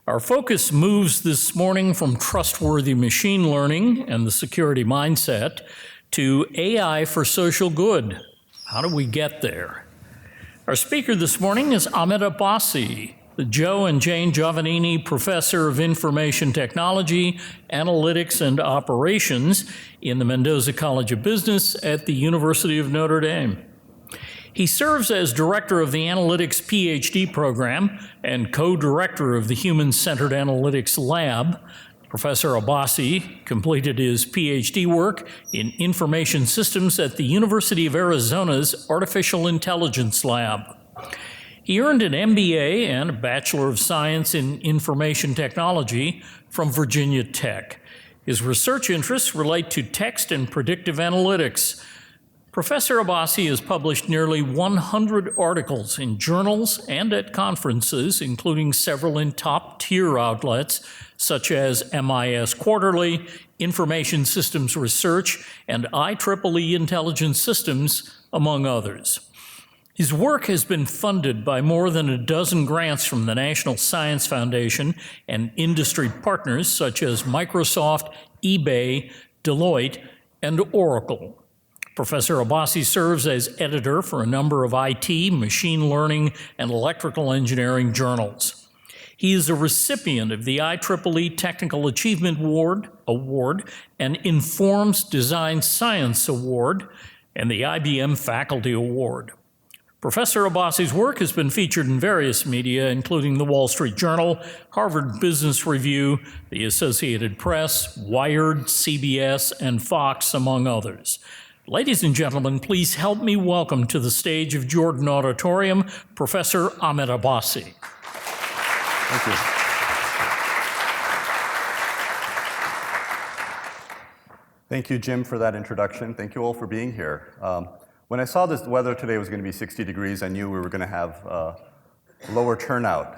Our focus moves this morning from trustworthy machine learning and the security mindset to AI for social good. How do we get there? Our speaker this morning is Ahmed Abbasi, the Joe and Jane Giovanini Professor of Information Technology, Analytics, and Operations in the Mendoza College of Business at the University of Notre Dame. He serves as director of the Analytics Ph.D. program and co-director of the Human-Centered Analytics Lab. Professor Abbasi completed his Ph.D. work in information systems at the University of Arizona's Artificial Intelligence Lab. He earned an MBA and a Bachelor of Science in Information Technology from Virginia Tech. His research interests relate to text and predictive analytics. Professor Abbasi has published nearly 100 articles in journals and at conferences, including several in top-tier outlets such as MIS Quarterly, Information Systems Research, and IEEE Intelligence Systems, among others. His work has been funded by more than a dozen grants from the National Science Foundation and industry partners such as Microsoft, eBay, Deloitte, and Oracle. Professor Abbasi serves as editor for a number of IT, machine learning, and electrical engineering journals. He is a recipient of the IEEE Technical Achievement Award and Informs Design Science Award and the IBM Faculty Award. Professor Abbasi's work has been featured in various media, including the Wall Street Journal, Harvard Business Review, the Associated Press, Wired, CBS, and Fox, among others. Ladies and gentlemen, please help me welcome to the stage of Jordan Auditorium, Professor Ahmed Abbasi. Thank you. Thank you, Jim, for that introduction. Thank you all for being here. When I saw this weather today was going to be 60 degrees, I knew we were going to have lower turnout.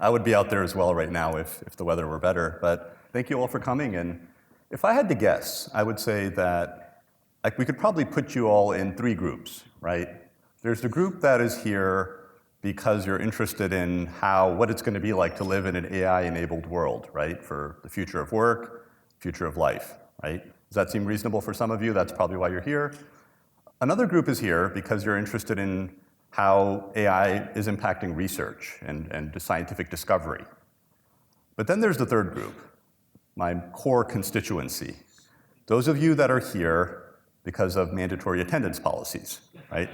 I would be out there as well right now if the weather were better. But thank you all for coming. And if I had to guess, I would say that we could probably put you all in three groups, right? There's the group that is here because you're interested in what it's going to be like to live in an AI-enabled world, right? For the future of work, future of life, right? Does that seem reasonable for some of you? That's probably why you're here. Another group is here because you're interested in how AI is impacting research and scientific discovery. But then there's the third group, my core constituency. Those of you that are here because of mandatory attendance policies, right?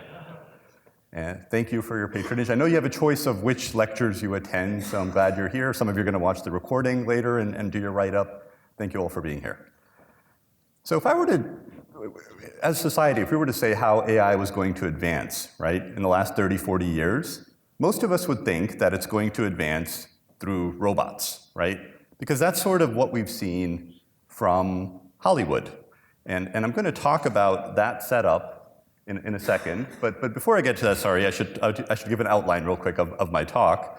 And thank you for your patronage. I know you have a choice of which lectures you attend, so I'm glad you're here. Some of you are going to watch the recording later and do your write-up. Thank you all for being here. So if I were to, as society, if we were to say how AI was going to advance, right, in the last 30, 40 years, most of us would think that it's going to advance through robots, right? Because that's sort of what we've seen from Hollywood. And I'm going to talk about that setup in a second. But before I get to that, sorry, I should give an outline real quick of my talk.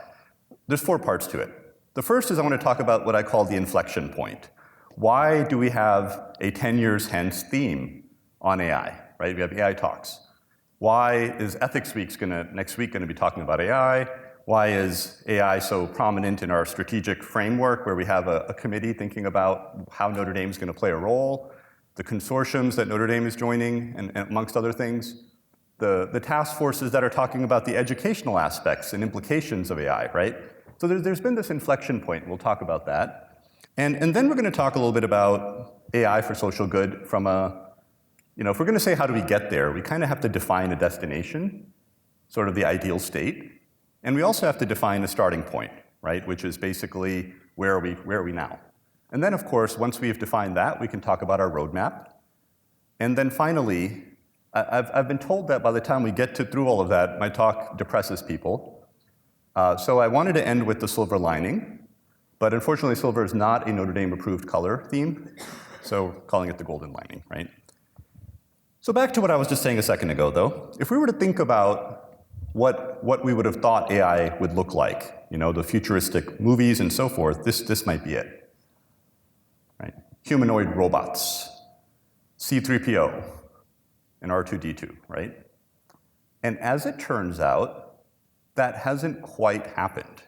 There's 4 parts to it. The first is I want to talk about what I call the inflection point. Why do we have a 10 years hence theme on AI, right? We have AI talks. Why is Ethics Week next week going to be talking about AI? Why is AI so prominent in our strategic framework where we have a committee thinking about how Notre Dame is going to play a role? The consortiums that Notre Dame is joining, and amongst other things, the task forces that are talking about the educational aspects and implications of AI, right? So there's been this inflection point, and we'll talk about that. And then we're going to talk a little bit about AI for social good from if we're going to say how do we get there, we kind of have to define a destination, sort of the ideal state. And we also have to define a starting point, right? Which is basically where are we now? And then, of course, once we've defined that, we can talk about our roadmap. And then finally, I've been told that by the time we get through all of that, my talk depresses people. So I wanted to end with the silver lining. But unfortunately, silver is not a Notre Dame approved color theme. So calling it the golden lining, right? So back to what I was just saying a second ago, though. If we were to think about what we would have thought AI would look like, the futuristic movies and so forth, this might be it. Right? Humanoid robots, C-3PO, and R2-D2, right? And as it turns out, that hasn't quite happened.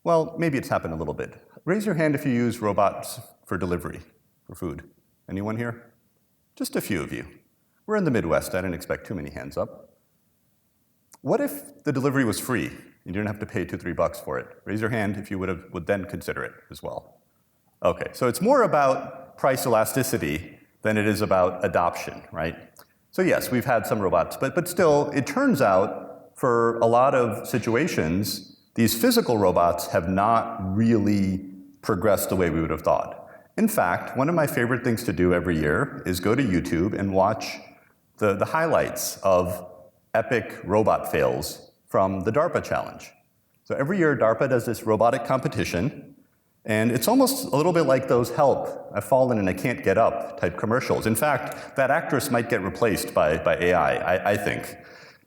Well, maybe it's happened a little bit. Raise your hand if you use robots for delivery, for food. Anyone here? Just a few of you. We're in the Midwest. I didn't expect too many hands up. What if the delivery was free? You didn't have to pay $2-3 for it. Raise your hand if you would then consider it as well. Okay, so it's more about price elasticity than it is about adoption, right? So yes, we've had some robots, but still, it turns out for a lot of situations, these physical robots have not really progressed the way we would have thought. In fact, one of my favorite things to do every year is go to YouTube and watch the highlights of epic robot fails from the DARPA challenge. So every year, DARPA does this robotic competition, and it's almost a little bit like those help, I've fallen and I can't get up type commercials. In fact, that actress might get replaced by AI, I think,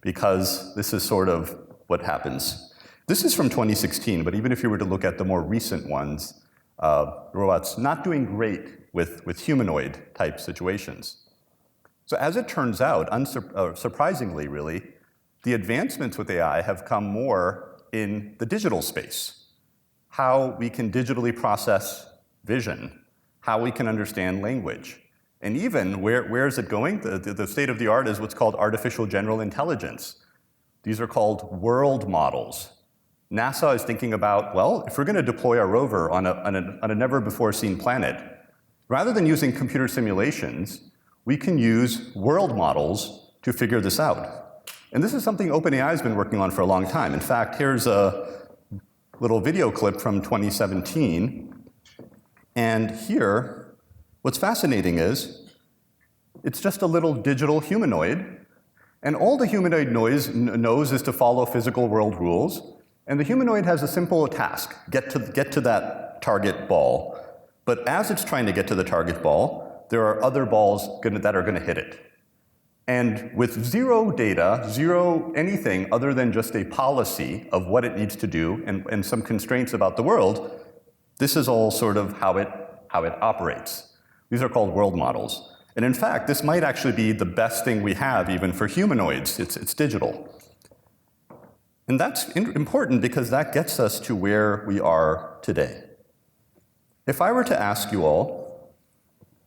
because this is sort of what happens. This is from 2016, but even if you were to look at the more recent ones, robots not doing great with humanoid type situations. So as it turns out, surprisingly really, the advancements with AI have come more in the digital space. How we can digitally process vision, how we can understand language. And even, where is it going? The state of the art is what's called artificial general intelligence. These are called world models. NASA is thinking about, well, if we're going to deploy our rover on a never-before-seen planet, rather than using computer simulations, we can use world models to figure this out. And this is something OpenAI has been working on for a long time. In fact, here's a little video clip from 2017. And here, what's fascinating is, it's just a little digital humanoid, and all the humanoid knows is to follow physical world rules, and the humanoid has a simple task, get to that target ball. But as it's trying to get to the target ball, there are other balls that are going to hit it. And with zero data, zero anything other than just a policy of what it needs to do and some constraints about the world, this is all sort of how it operates. These are called world models. And in fact, this might actually be the best thing we have even for humanoids. It's digital. And that's important because that gets us to where we are today. If I were to ask you all,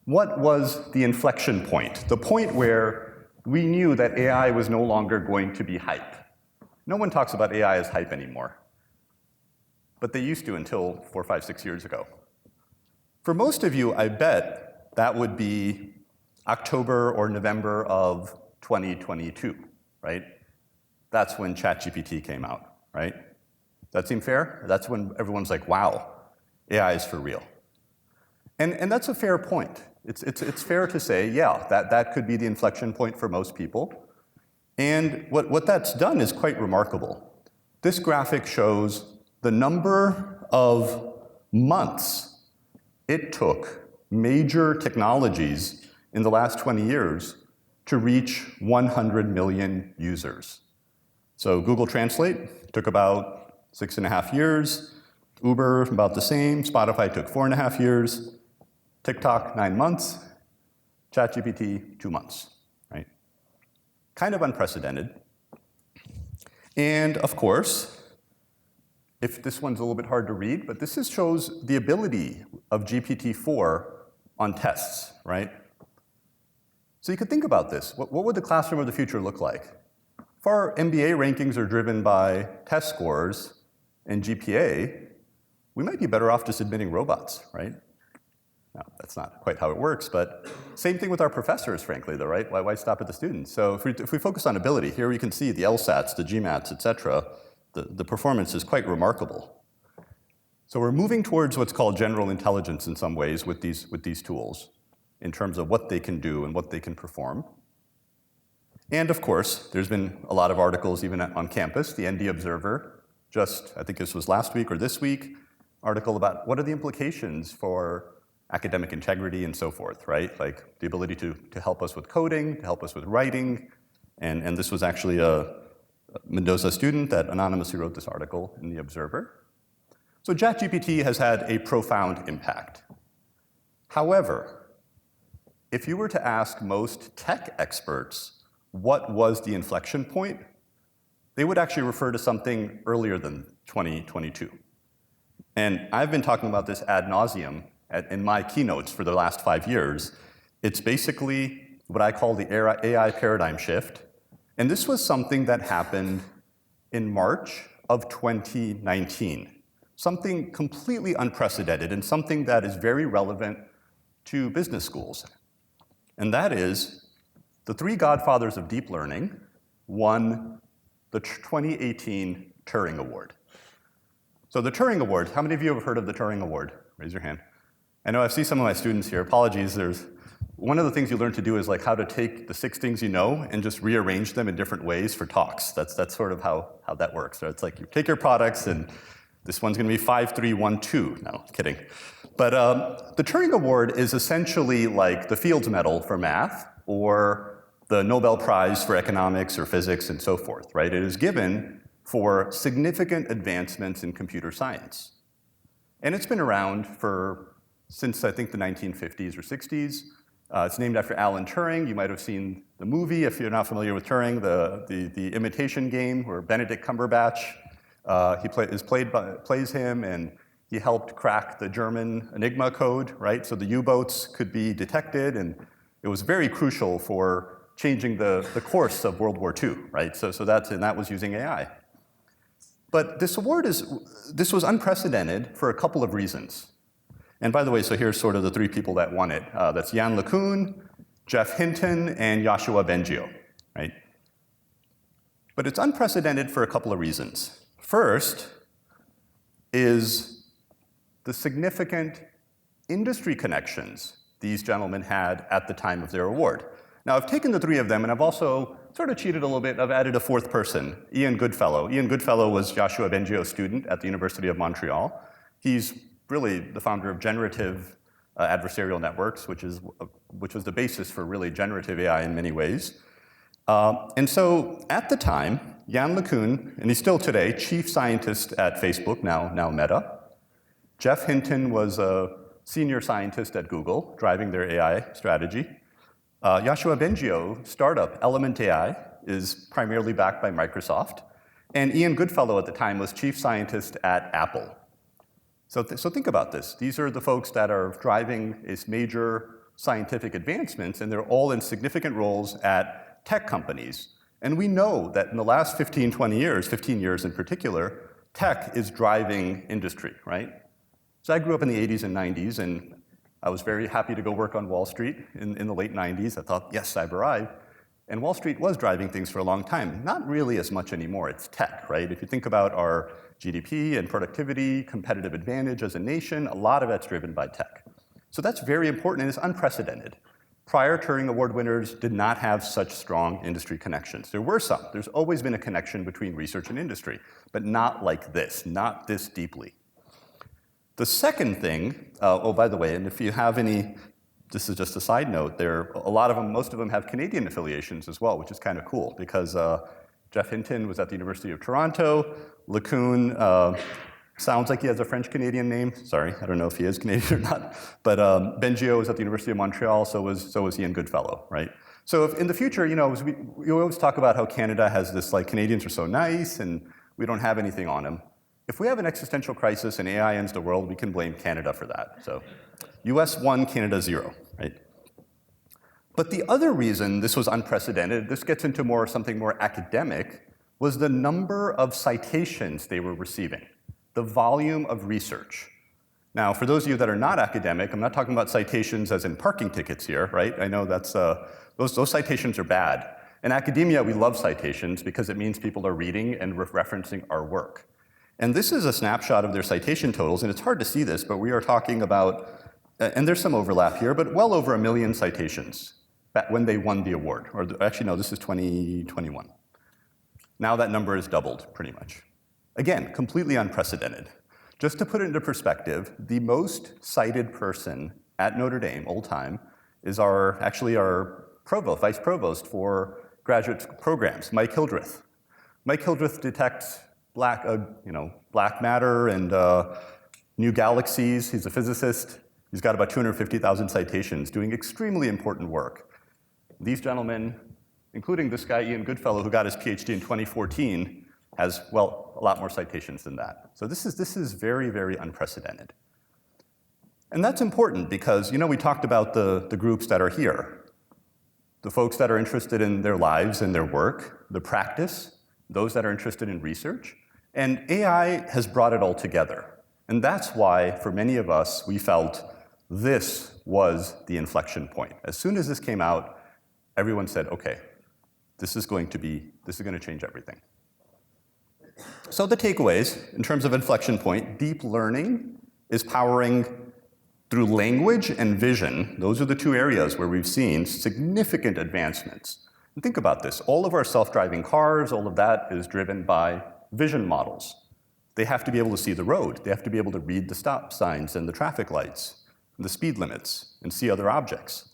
what was the inflection point? The point where we knew that AI was no longer going to be hype. No one talks about AI as hype anymore. But they used to until 4, 5, 6 years ago. For most of you, I bet that would be October or November of 2022, right? That's when ChatGPT came out, right? That seem fair? That's when everyone's like, wow, AI is for real. And that's a fair point. It's fair to say, yeah, that could be the inflection point for most people. And what that's done is quite remarkable. This graphic shows the number of months it took major technologies in the last 20 years to reach 100 million users. So Google Translate took about 6.5 years, Uber about the same, Spotify took 4.5 years, TikTok 9 months, ChatGPT 2 months, right? Kind of unprecedented. And of course, if this one's a little bit hard to read, but this shows the ability of GPT-4 on tests, right? So you could think about this. What would the classroom of the future look like? If our MBA rankings are driven by test scores and GPA, we might be better off just admitting robots, right? Now, that's not quite how it works, but same thing with our professors, frankly, though, right? Why stop at the students? So if we focus on ability, here we can see the LSATs, the GMATs, et cetera, the performance is quite remarkable. So we're moving towards what's called general intelligence in some ways with these tools in terms of what they can do and what they can perform. And of course, there's been a lot of articles even on campus. The ND Observer, I think this was last week or this week, article about what are the implications for academic integrity and so forth, right? Like the ability to help us with coding, to help us with writing. And this was actually a Mendoza student that anonymously wrote this article in the Observer. So ChatGPT has had a profound impact. However, if you were to ask most tech experts what was the inflection point, they would actually refer to something earlier than 2022. And I've been talking about this ad nauseum in my keynotes for the last 5 years. It's basically what I call the AI paradigm shift. And this was something that happened in March of 2019. Something completely unprecedented and something that is very relevant to business schools. And that is, the three godfathers of deep learning won the 2018 Turing Award. So the Turing Award, how many of you have heard of the Turing Award? Raise your hand. I know I see some of my students here. Apologies, one of the things you learn to do is like how to take the 6 things you know and just rearrange them in different ways for talks. That's sort of how that works. So it's like you take your products and this one's going to be 5, 3, 1, 2. No, kidding. But the Turing Award is essentially like the Fields Medal for math or the Nobel Prize for economics or physics and so forth, right? It is given for significant advancements in computer science. And it's been around since I think the 1950s or 60s. It's named after Alan Turing. You might have seen the movie, if you're not familiar with Turing, the Imitation Game, where Benedict Cumberbatch, plays him, and he helped crack the German Enigma code, right? So the U-boats could be detected, and it was very crucial for changing the course of World War II, right? So that was using AI. But this was unprecedented for a couple of reasons. And by the way, so here's sort of the 3 people that won it. That's Yann LeCun, Jeff Hinton, and Yoshua Bengio, right? But it's unprecedented for a couple of reasons. First is the significant industry connections these gentlemen had at the time of their award. Now, I've taken the 3 of them, and I've also sort of cheated a little bit. I've added a 4th person, Ian Goodfellow. Ian Goodfellow was Yoshua Bengio's student at the University of Montreal. He's really the founder of generative adversarial networks, which was the basis for really generative AI in many ways. And so at the time, Yann LeCun, and he's still today, chief scientist at Facebook, now Meta. Jeff Hinton was a senior scientist at Google, driving their AI strategy. Yoshua Bengio, startup Element AI, is primarily backed by Microsoft. And Ian Goodfellow at the time was chief scientist at Apple. So think about this. These are the folks that are driving these major scientific advancements, and they're all in significant roles at tech companies. And we know that in the last 15 years in particular, tech is driving industry, right? So I grew up in the 80s and 90s, and I was very happy to go work on Wall Street in the late 90s. I thought, yes, I've arrived. And Wall Street was driving things for a long time. Not really as much anymore. It's tech, right? If you think about our GDP and productivity, competitive advantage as a nation, a lot of that's driven by tech. So that's very important, and it's unprecedented. Prior Turing Award winners did not have such strong industry connections. There were some. There's always been a connection between research and industry, but not like this, not this deeply. The second thing, by the way, and if you have any, this is just a side note, most of them have Canadian affiliations as well, which is kind of cool, because Jeff Hinton was at the University of Toronto. LeCun sounds like he has a French-Canadian name. Sorry, I don't know if he is Canadian or not. But Bengio was at the University of Montreal, so was Ian Goodfellow, right? So if in the future, we always talk about how Canada has this, like, Canadians are so nice and we don't have anything on them. If we have an existential crisis and AI ends the world, we can blame Canada for that. So US 1, Canada 0, right? But the other reason this was unprecedented, this gets into something more academic, was the number of citations they were receiving, the volume of research. Now, for those of you that are not academic, I'm not talking about citations as in parking tickets here, right? I know that's, those citations are bad. In academia, we love citations because it means people are reading and referencing our work. And this is a snapshot of their citation totals, and it's hard to see this, but we are talking about, and there's some overlap here, but well over 1 million citations when they won the award. Or actually, no, this is 2021. Now that number has doubled, pretty much. Again, completely unprecedented. Just to put it into perspective, the most cited person at Notre Dame, old time, is our provost, vice provost for graduate programs, Mike Hildreth. Mike Hildreth detects black matter and new galaxies. He's a physicist. He's got about 250,000 citations, doing extremely important work. These gentlemen, including this guy, Ian Goodfellow, who got his PhD in 2014, has, well, a lot more citations than that. So this is very, very unprecedented. And that's important because, we talked about the groups that are here. The folks that are interested in their lives and their work, the practice, those that are interested in research. And AI has brought it all together. And that's why, for many of us, we felt this was the inflection point. As soon as this came out, everyone said, okay, this is going to change everything. So the takeaways, in terms of inflection point, deep learning is powering through language and vision. Those are the two areas where we've seen significant advancements. And think about this. All of our self-driving cars, all of that is driven by vision models. They have to be able to see the road. They have to be able to read the stop signs and the traffic lights, and the speed limits, and see other objects.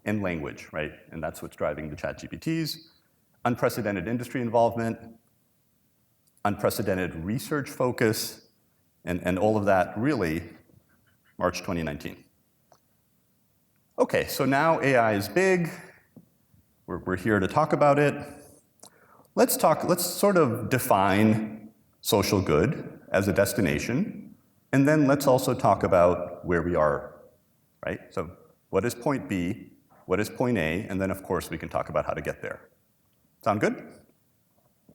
And language, right? And that's what's driving the ChatGPTs. Unprecedented industry involvement, unprecedented research focus, and all of that really March 2019. Okay, so now AI is big. We're here to talk about it. Let's sort of define social good as a destination, and then let's also talk about where we are, right? So what is point B, what is point A, and then of course we can talk about how to get there. Sound good?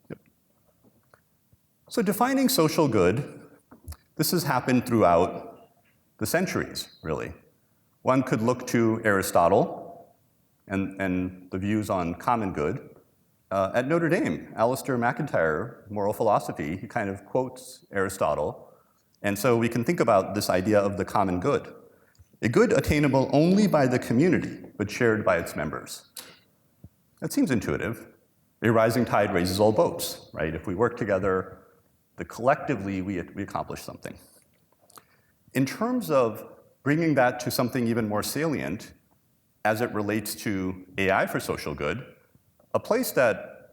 Yep. So defining social good, this has happened throughout the centuries, really. One could look to Aristotle and the views on common good. At Notre Dame, Alistair MacIntyre, moral philosophy, he kind of quotes Aristotle. And so we can think about this idea of the common good. A good attainable only by the community, but shared by its members. That seems intuitive. A rising tide raises all boats, right? If we work together, collectively we accomplish something. In terms of bringing that to something even more salient, as it relates to AI for social good, a place that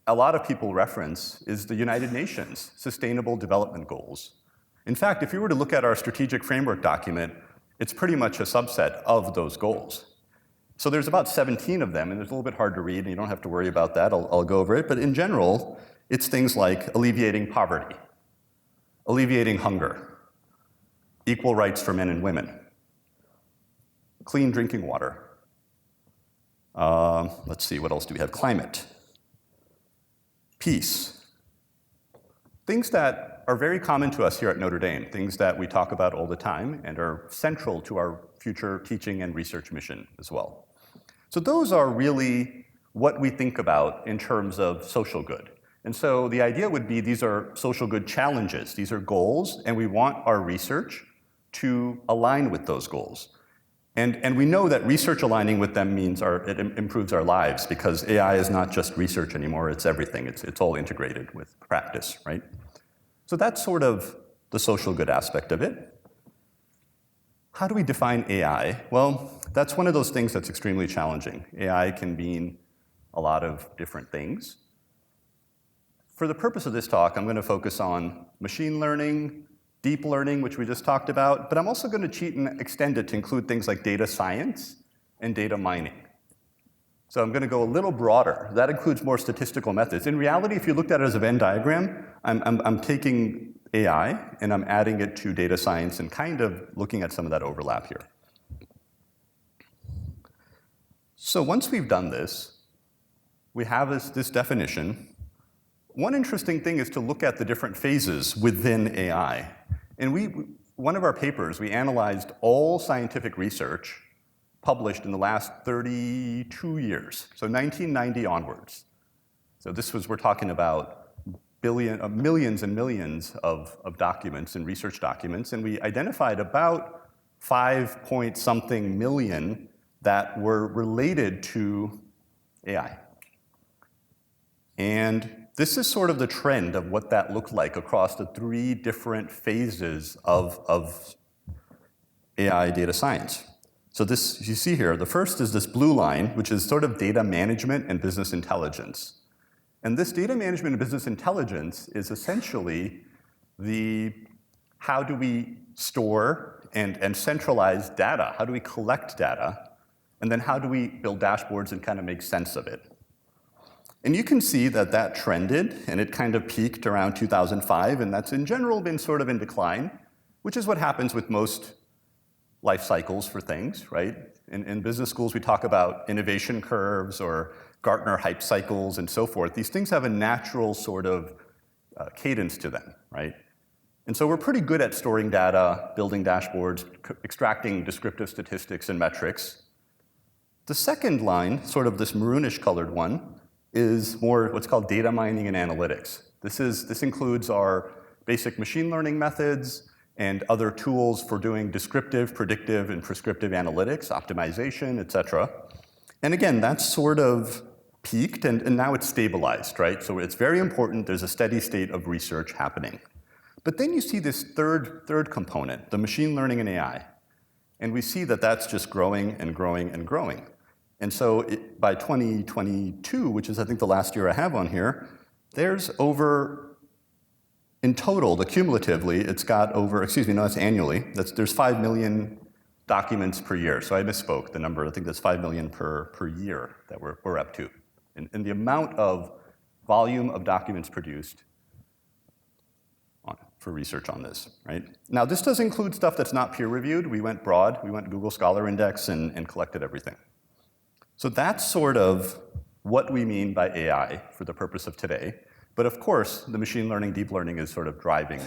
a lot of people reference is the United Nations Sustainable Development Goals. In fact, if you were to look at our strategic framework document, it's pretty much a subset of those goals. So there's about 17 of them, and it's a little bit hard to read, and you don't have to worry about that. I'll go over it. But in general, it's things like alleviating poverty, alleviating hunger, equal rights for men and women, clean drinking water. Let's see, what else do we have? Climate, peace. Things that are very common to us here at Notre Dame, things that we talk about all the time and are central to our future teaching and research mission as well. So those are really what we think about in terms of social good. And so the idea would be these are social good challenges, these are goals, and we want our research to align with those goals. And we know that research aligning with them means it improves our lives, because AI is not just research anymore, it's everything. It's all integrated with practice, right? So that's sort of the social good aspect of it. How do we define AI? Well, that's one of those things that's extremely challenging. AI can mean a lot of different things. For the purpose of this talk, I'm going to focus on machine learning, deep learning, which we just talked about, but I'm also going to cheat and extend it to include things like data science and data mining. So I'm going to go a little broader. That includes more statistical methods. In reality, if you looked at it as a Venn diagram, I'm taking AI and I'm adding it to data science and kind of looking at some of that overlap here. So once we've done this, we have this definition. One interesting thing is to look at the different phases within AI. And one of our papers, we analyzed all scientific research published in the last 32 years, so 1990 onwards. So we're talking about millions and millions of documents and research documents, and we identified about 5-point-something million that were related to AI. And this is sort of the trend of what that looked like across the 3 different phases of AI data science. So this, you see here, the first is this blue line, which is sort of data management and business intelligence. And this data management and business intelligence is essentially how do we store and centralize data? How do we collect data? And then how do we build dashboards and kind of make sense of it? And you can see that that trended, and it kind of peaked around 2005, and that's in general been sort of in decline, which is what happens with most life cycles for things, right? In business schools, we talk about innovation curves or Gartner hype cycles and so forth. These things have a natural sort of cadence to them, right? And so we're pretty good at storing data, building dashboards, extracting descriptive statistics and metrics. The second line, sort of this maroonish colored one, is more what's called data mining and analytics. This includes our basic machine learning methods and other tools for doing descriptive, predictive, and prescriptive analytics, optimization, et cetera. And again, that's sort of peaked, and now it's stabilized, right? So it's very important. There's a steady state of research happening. But then you see this third component, the machine learning and AI. And we see that that's just growing and growing and growing. And so by 2022, which is I think the last year I have on here, there's over, in total, cumulatively, it's got over, excuse me, no, that's annually, there's 5 million documents per year. So I misspoke the number, I think that's 5 million per year that we're up to. And the amount of volume of documents produced for research on this, right? Now, this does include stuff that's not peer-reviewed. We went broad. We went Google Scholar Index and collected everything. So that's sort of what we mean by AI for the purpose of today. But of course, the machine learning, deep learning is sort of driving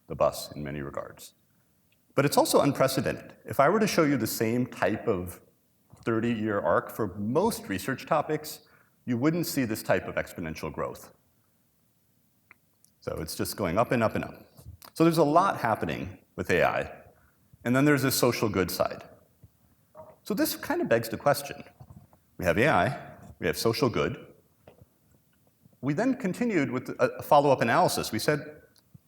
the bus in many regards. But it's also unprecedented. If I were to show you the same type of 30-year arc for most research topics, you wouldn't see this type of exponential growth. So it's just going up and up and up. So there's a lot happening with AI. And then there's this social good side. So this kind of begs the question. We have AI, we have social good. We then continued with a follow-up analysis. We said,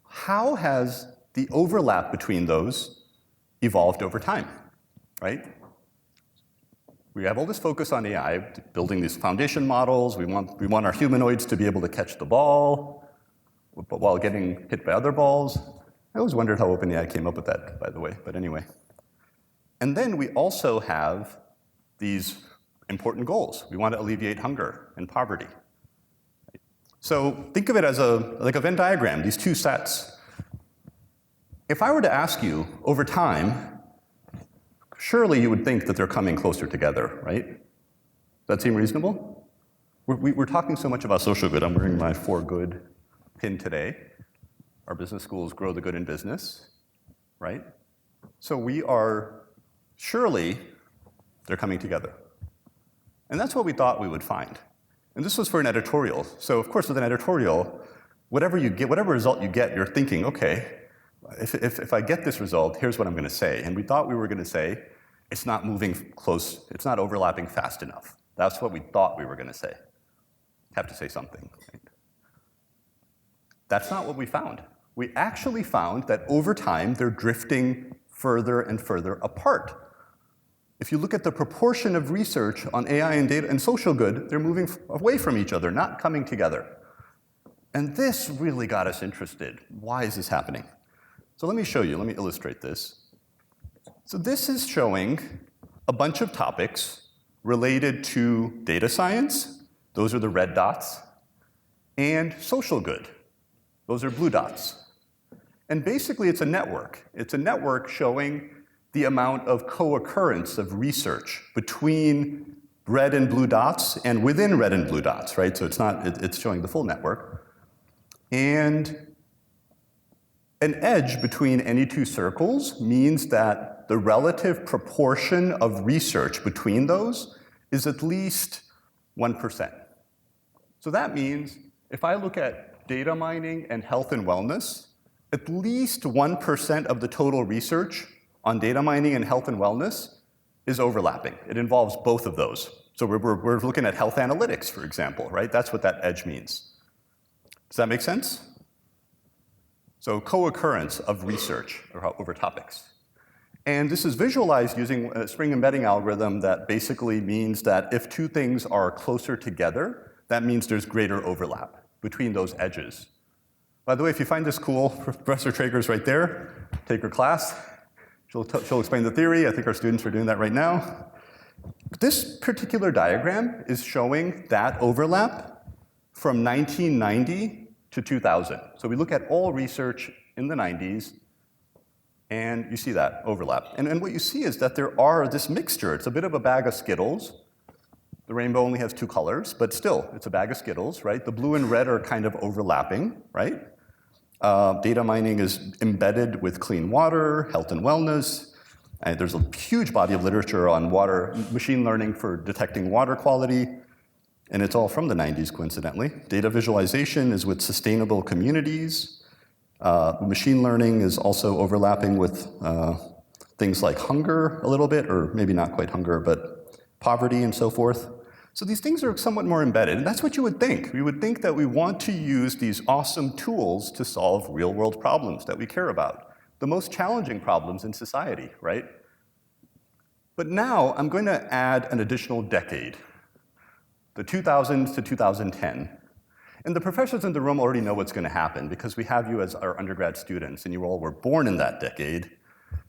how has the overlap between those evolved over time, right? We have all this focus on AI, building these foundation models. We want our humanoids to be able to catch the ball while getting hit by other balls. I always wondered how OpenAI came up with that, by the way, but anyway. And then we also have these important goals. We want to alleviate hunger and poverty. So think of it as like a Venn diagram, these two sets. If I were to ask you over time, surely you would think that they're coming closer together, right? Does that seem reasonable? We're talking so much about social good. I'm wearing my For Good pin today. Our business schools grow the good in business, right? So surely they're coming together. And that's what we thought we would find. And this was for an editorial. So of course, with an editorial, whatever result you get, you're thinking, okay, if I get this result, here's what I'm going to say. And we thought we were going to say, it's not moving close, it's not overlapping fast enough. That's what we thought we were going to say. Have to say something. Right? That's not what we found. We actually found that over time, they're drifting further and further apart. If you look at the proportion of research on AI and data and social good, they're moving away from each other, not coming together. And this really got us interested. Why is this happening? So let me show you, let me illustrate this. So this is showing a bunch of topics related to data science, those are the red dots, and social good, those are blue dots. And basically it's a network. It's a network showing the amount of co-occurrence of research between red and blue dots and within red and blue dots, right? So it's showing the full network. And an edge between any two circles means that the relative proportion of research between those is at least 1%. So that means if I look at data mining and health and wellness, at least 1% of the total research on data mining and health and wellness is overlapping. It involves both of those. So we're looking at health analytics, for example, right? That's what that edge means. Does that make sense? So co-occurrence of research over topics. And this is visualized using a string embedding algorithm that basically means that if two things are closer together, that means there's greater overlap between those edges. By the way, if you find this cool, Professor Traeger's right there. Take her class. She'll explain the theory. I think our students are doing that right now. This particular diagram is showing that overlap from 1990 to 2000. So we look at all research in the 90s, and you see that overlap. And what you see is that there are this mixture. It's a bit of a bag of Skittles. The rainbow only has two colors, but still, it's a bag of Skittles, right? The blue and red are kind of overlapping, right? Data mining is embedded with clean water, health and wellness. And there's a huge body of literature on water, machine learning for detecting water quality. And it's all from the 90s, coincidentally. Data visualization is with sustainable communities. Machine learning is also overlapping with things like hunger a little bit, or maybe not quite hunger, but poverty and so forth. So these things are somewhat more embedded, and that's what you would think. We would think that we want to use these awesome tools to solve real-world problems that we care about, the most challenging problems in society, right? But now I'm going to add an additional decade, the 2000s to 2010. And the professors in the room already know what's going to happen because we have you as our undergrad students, and you all were born in that decade,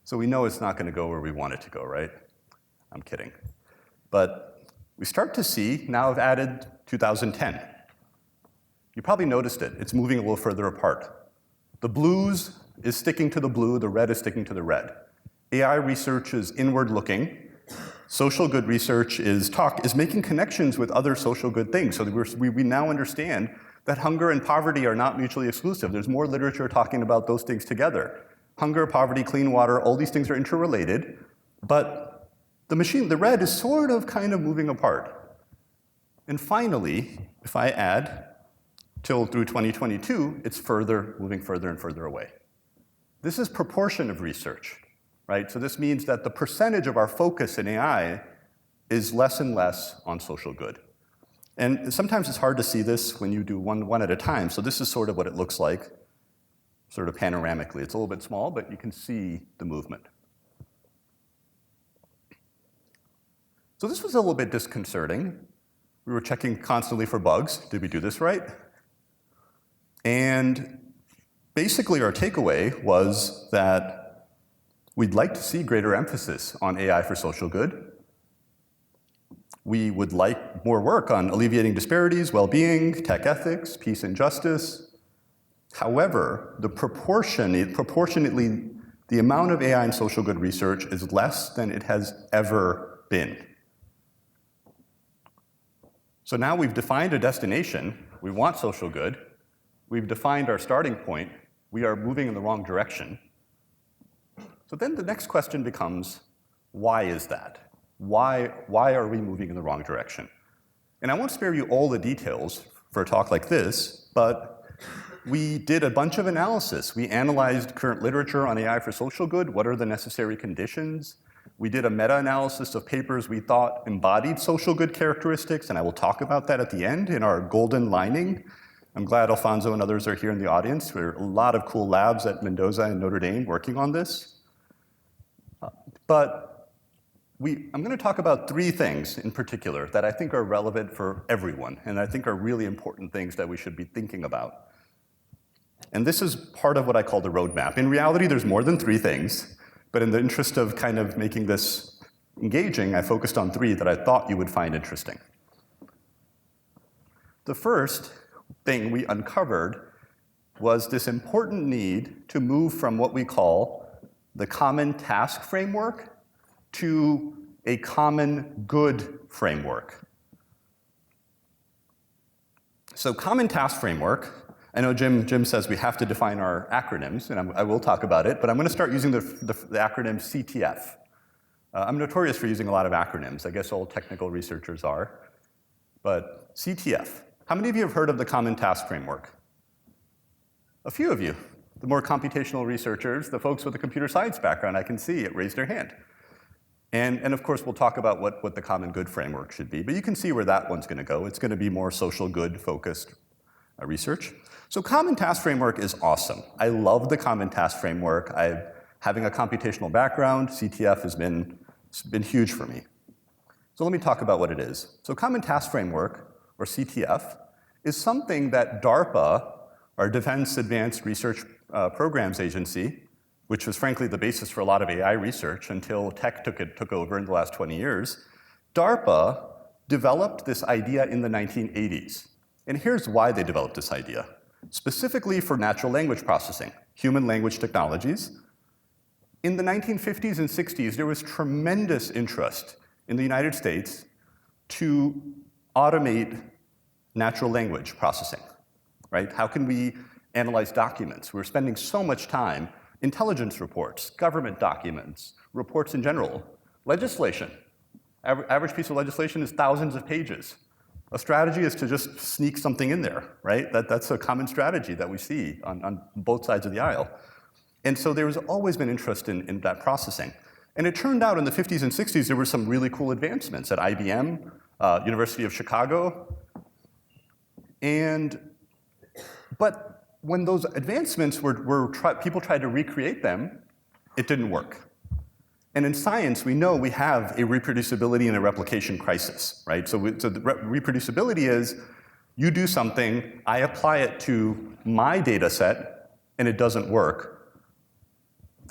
so we know it's not going to go where we want it to go, right? I'm kidding. But we start to see, now I've added 2010. You probably noticed it. It's moving a little further apart. The blues is sticking to the blue, the red is sticking to the red. AI research is inward-looking. Social good research is making connections with other social good things. So we now understand that hunger and poverty are not mutually exclusive. There's more literature talking about those things together. Hunger, poverty, clean water, all these things are interrelated, but the red is sort of kind of moving apart. And finally, if I add till through 2022, it's moving further and further away. This is proportion of research, right? So this means that the percentage of our focus in AI is less and less on social good. And sometimes it's hard to see this when you do one at a time. So this is sort of what it looks like, sort of panoramically. It's a little bit small, but you can see the movement. So this was a little bit disconcerting. We were checking constantly for bugs. Did we do this right? And basically our takeaway was that we'd like to see greater emphasis on AI for social good. We would like more work on alleviating disparities, well-being, tech ethics, peace and justice. However, proportionately, the amount of AI in social good research is less than it has ever been. So now we've defined a destination. We want social good. We've defined our starting point. We are moving in the wrong direction. So then the next question becomes, why is that? Why are we moving in the wrong direction? And I won't spare you all the details for a talk like this, but we did a bunch of analysis. We analyzed current literature on AI for social good. What are the necessary conditions? We did a meta-analysis of papers we thought embodied social good characteristics, and I will talk about that at the end in our golden lining. I'm glad Alfonso and others are here in the audience. There are a lot of cool labs at Mendoza and Notre Dame working on this. But I'm going to talk about three things in particular that I think are relevant for everyone, and I think are really important things that we should be thinking about. And this is part of what I call the roadmap. In reality, there's more than three things. But in the interest of kind of making this engaging, I focused on three that I thought you would find interesting. The first thing we uncovered was this important need to move from what we call the common task framework to a common good framework. So common task framework, I know Jim says we have to define our acronyms, and I will talk about it, but I'm going to start using the acronym CTF. I'm notorious for using a lot of acronyms. I guess all technical researchers are. But CTF. How many of you have heard of the Common Task Framework? A few of you. The more computational researchers, the folks with a computer science background, I can see it raised their hand. And of course, we'll talk about what the Common Good Framework should be. But you can see where that one's going to go. It's going to be more social good focused research. So Common Task Framework is awesome. I love the Common Task Framework. Having a computational background, CTF has been huge for me. So let me talk about what it is. So Common Task Framework, or CTF, is something that DARPA, our Defense Advanced Research Programs Agency, which was frankly the basis for a lot of AI research until tech took over in the last 20 years, DARPA developed this idea in the 1980s. And here's why they developed this idea. Specifically for natural language processing, human language technologies. In the 1950s and 60s, there was tremendous interest in the United States to automate natural language processing, right? How can we analyze documents? We're spending so much time, intelligence reports, government documents, reports in general, legislation. Average piece of legislation is thousands of pages. A strategy is to just sneak something in there, right? That's a common strategy that we see on both sides of the aisle. And so there's always been interest in that processing. And it turned out in the 50s and 60s, there were some really cool advancements at IBM, University of Chicago. But when those advancements people tried to recreate them, it didn't work. And in science, we know we have a reproducibility and a replication crisis, right? So the reproducibility is, you do something, I apply it to my data set, and it doesn't work.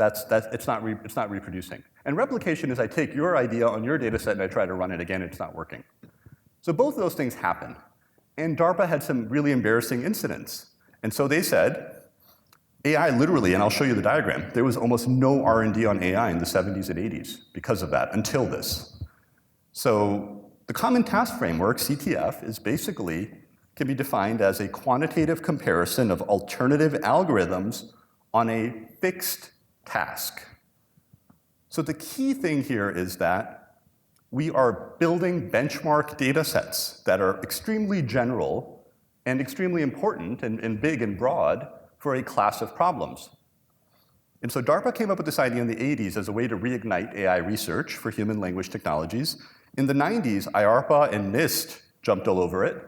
It's not reproducing. And replication is I take your idea on your data set and I try to run it again, and it's not working. So both of those things happen. And DARPA had some really embarrassing incidents. And so they said, AI literally, and I'll show you the diagram, there was almost no R&D on AI in the 70s and 80s because of that, until this. So the Common Task Framework, CTF, is basically, can be defined as a quantitative comparison of alternative algorithms on a fixed task. So the key thing here is that we are building benchmark data sets that are extremely general and extremely important and big and broad for a class of problems. And so DARPA came up with this idea in the 80s as a way to reignite AI research for human language technologies. In the 90s, IARPA and NIST jumped all over it.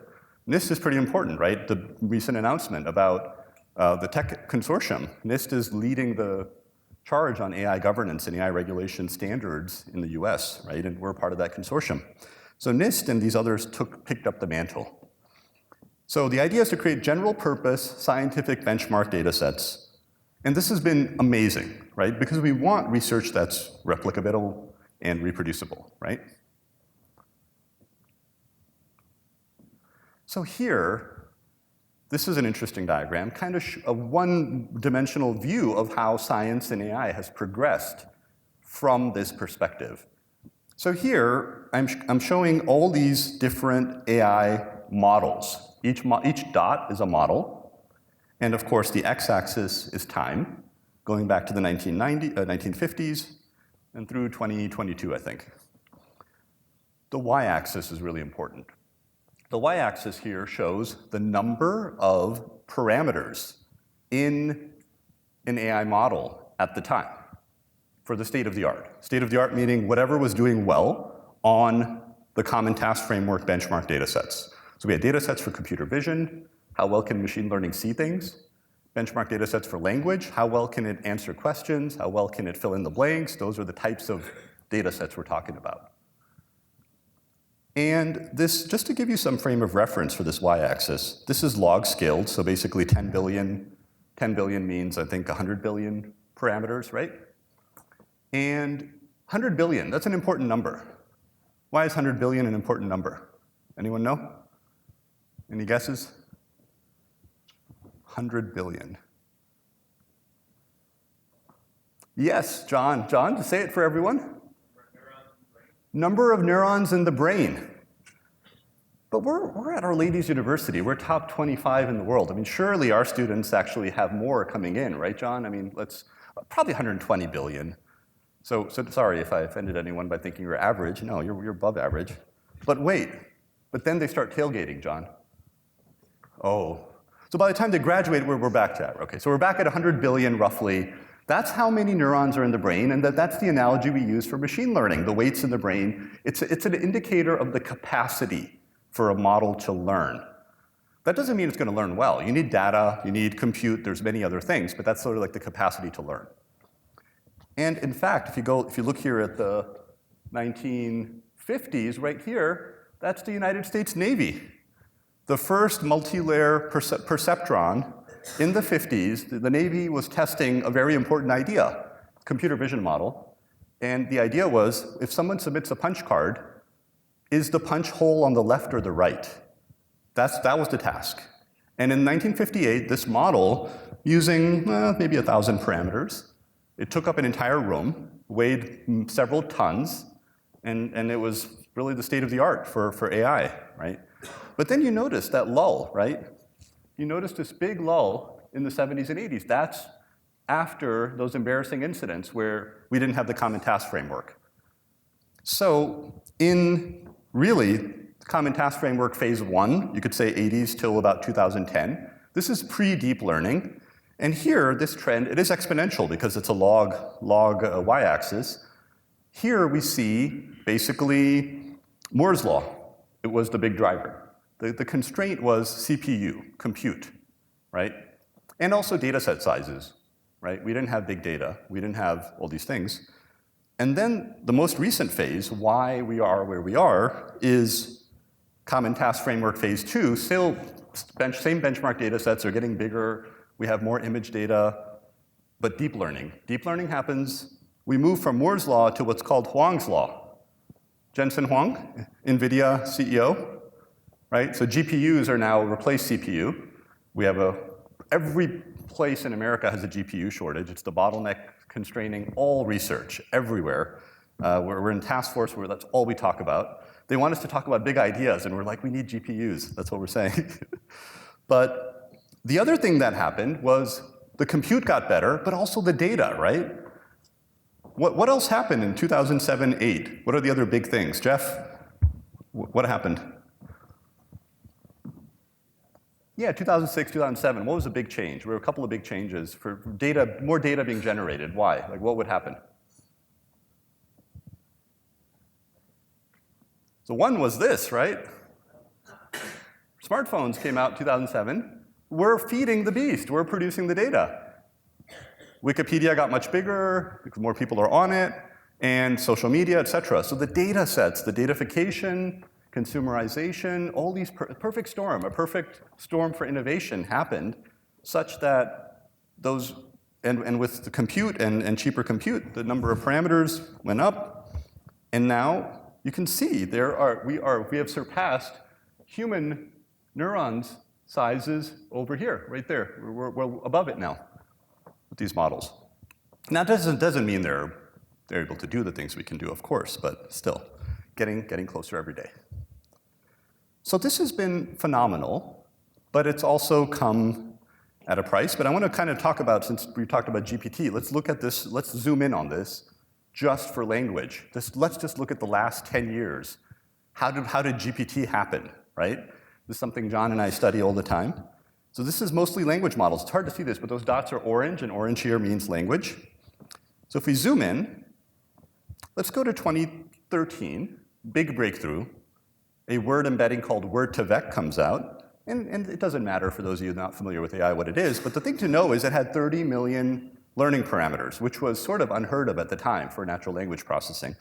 NIST is pretty important, right? The recent announcement about the tech consortium. NIST is leading the charge on AI governance and AI regulation standards in the US, right? And we're part of that consortium. So NIST and these others picked up the mantle. So the idea is to create general purpose scientific benchmark data sets. And this has been amazing, right? Because we want research that's replicable and reproducible, right? So here, this is an interesting diagram, kind of a one-dimensional view of how science and AI has progressed from this perspective. So here, I'm showing all these different AI models. Each dot is a model. And of course, the x-axis is time, going back to the 1950s and through 2022, I think. The y-axis is really important. The y-axis here shows the number of parameters in an AI model at the time for the state of the art. State of the art meaning whatever was doing well on the Common Task Framework benchmark data sets. So we had data sets for computer vision, how well can machine learning see things? Benchmark data sets for language, how well can it answer questions? How well can it fill in the blanks? Those are the types of data sets we're talking about. And this, just to give you some frame of reference for this y-axis, this is log scaled, so basically 10 billion. 10 billion means, I think, 100 billion parameters, right? And 100 billion, that's an important number. Why is 100 billion an important number? Anyone know? Any guesses? 100 billion. Yes, John. John, to say it for everyone. Number of neurons in the brain. But we're at Our Lady's University. We're top 25 in the world. I mean, surely our students actually have more coming in, right, John? I mean, probably 120 billion. So sorry if I offended anyone by thinking you're average. No, you're above average. But wait, but then they start tailgating, John. Oh. So by the time they graduate, we're back to that. Okay, so we're back at 100 billion roughly. That's how many neurons are in the brain, and that's the analogy we use for machine learning, the weights in the brain. It's an indicator of the capacity for a model to learn. That doesn't mean it's going to learn well. You need data, you need compute, there's many other things, but that's sort of like the capacity to learn. And in fact, if you look here at the 1950s, right here, that's the United States Navy. The first multi-layer perceptron in the 50s, the Navy was testing a very important idea, computer vision model. And the idea was, if someone submits a punch card, is the punch hole on the left or the right? That was the task. And in 1958, this model, using maybe 1,000 parameters, it took up an entire room, weighed several tons, and it was really the state of the art for AI, right? But then you notice that lull, right? You notice this big lull in the 70s and 80s. That's after those embarrassing incidents where we didn't have the common task framework. So in really common task framework phase 1, you could say 80s till about 2010, this is pre-deep learning. And here, this trend, it is exponential because it's a log y-axis. Here we see basically Moore's law. It was the big driver. The constraint was CPU, compute, right? And also data set sizes, right? We didn't have big data. We didn't have all these things. And then the most recent phase, why we are where we are, is Common Task Framework phase 2. Still, same benchmark data sets are getting bigger. We have more image data, but deep learning. Deep learning happens, we move from Moore's law to what's called Huang's law. Jensen Huang, NVIDIA CEO, right? So GPUs are now replace CPU. We have every place in America has a GPU shortage. It's the bottleneck constraining all research everywhere. We're in task force where that's all we talk about. They want us to talk about big ideas, and we're like, we need GPUs. That's what we're saying. But the other thing that happened was the compute got better, but also the data, right? What else happened in 2007, 8? What are the other big things? Jeff, what happened? Yeah, 2006, 2007. What was a big change? There were a couple of big changes for data, more data being generated. Why? Like, what would happen? So one was this, right? Smartphones came out in 2007. We're feeding the beast. We're producing the data. Wikipedia got much bigger, because more people are on it, and social media, et cetera. So the data sets, the datafication, consumerization, all these perfect storm, a perfect storm for innovation happened such that those, and with the compute and cheaper compute, the number of parameters went up, and now you can see we have surpassed human neurons sizes over here, right there. We're above it now with these models. Now, that doesn't mean they're able to do the things we can do, of course, but still, getting closer every day. So this has been phenomenal, but it's also come at a price. But I want to kind of talk about, since we talked about GPT, let's look at this, let's zoom in on this just for language. Let's just look at the last 10 years. How did GPT happen, right? This is something John and I study all the time. So this is mostly language models. It's hard to see this, but those dots are orange, and orange here means language. So if we zoom in, let's go to 2013, big breakthrough. A word embedding called word2vec comes out, and it doesn't matter for those of you not familiar with AI what it is, but the thing to know is it had 30 million learning parameters, which was sort of unheard of at the time for natural language processing.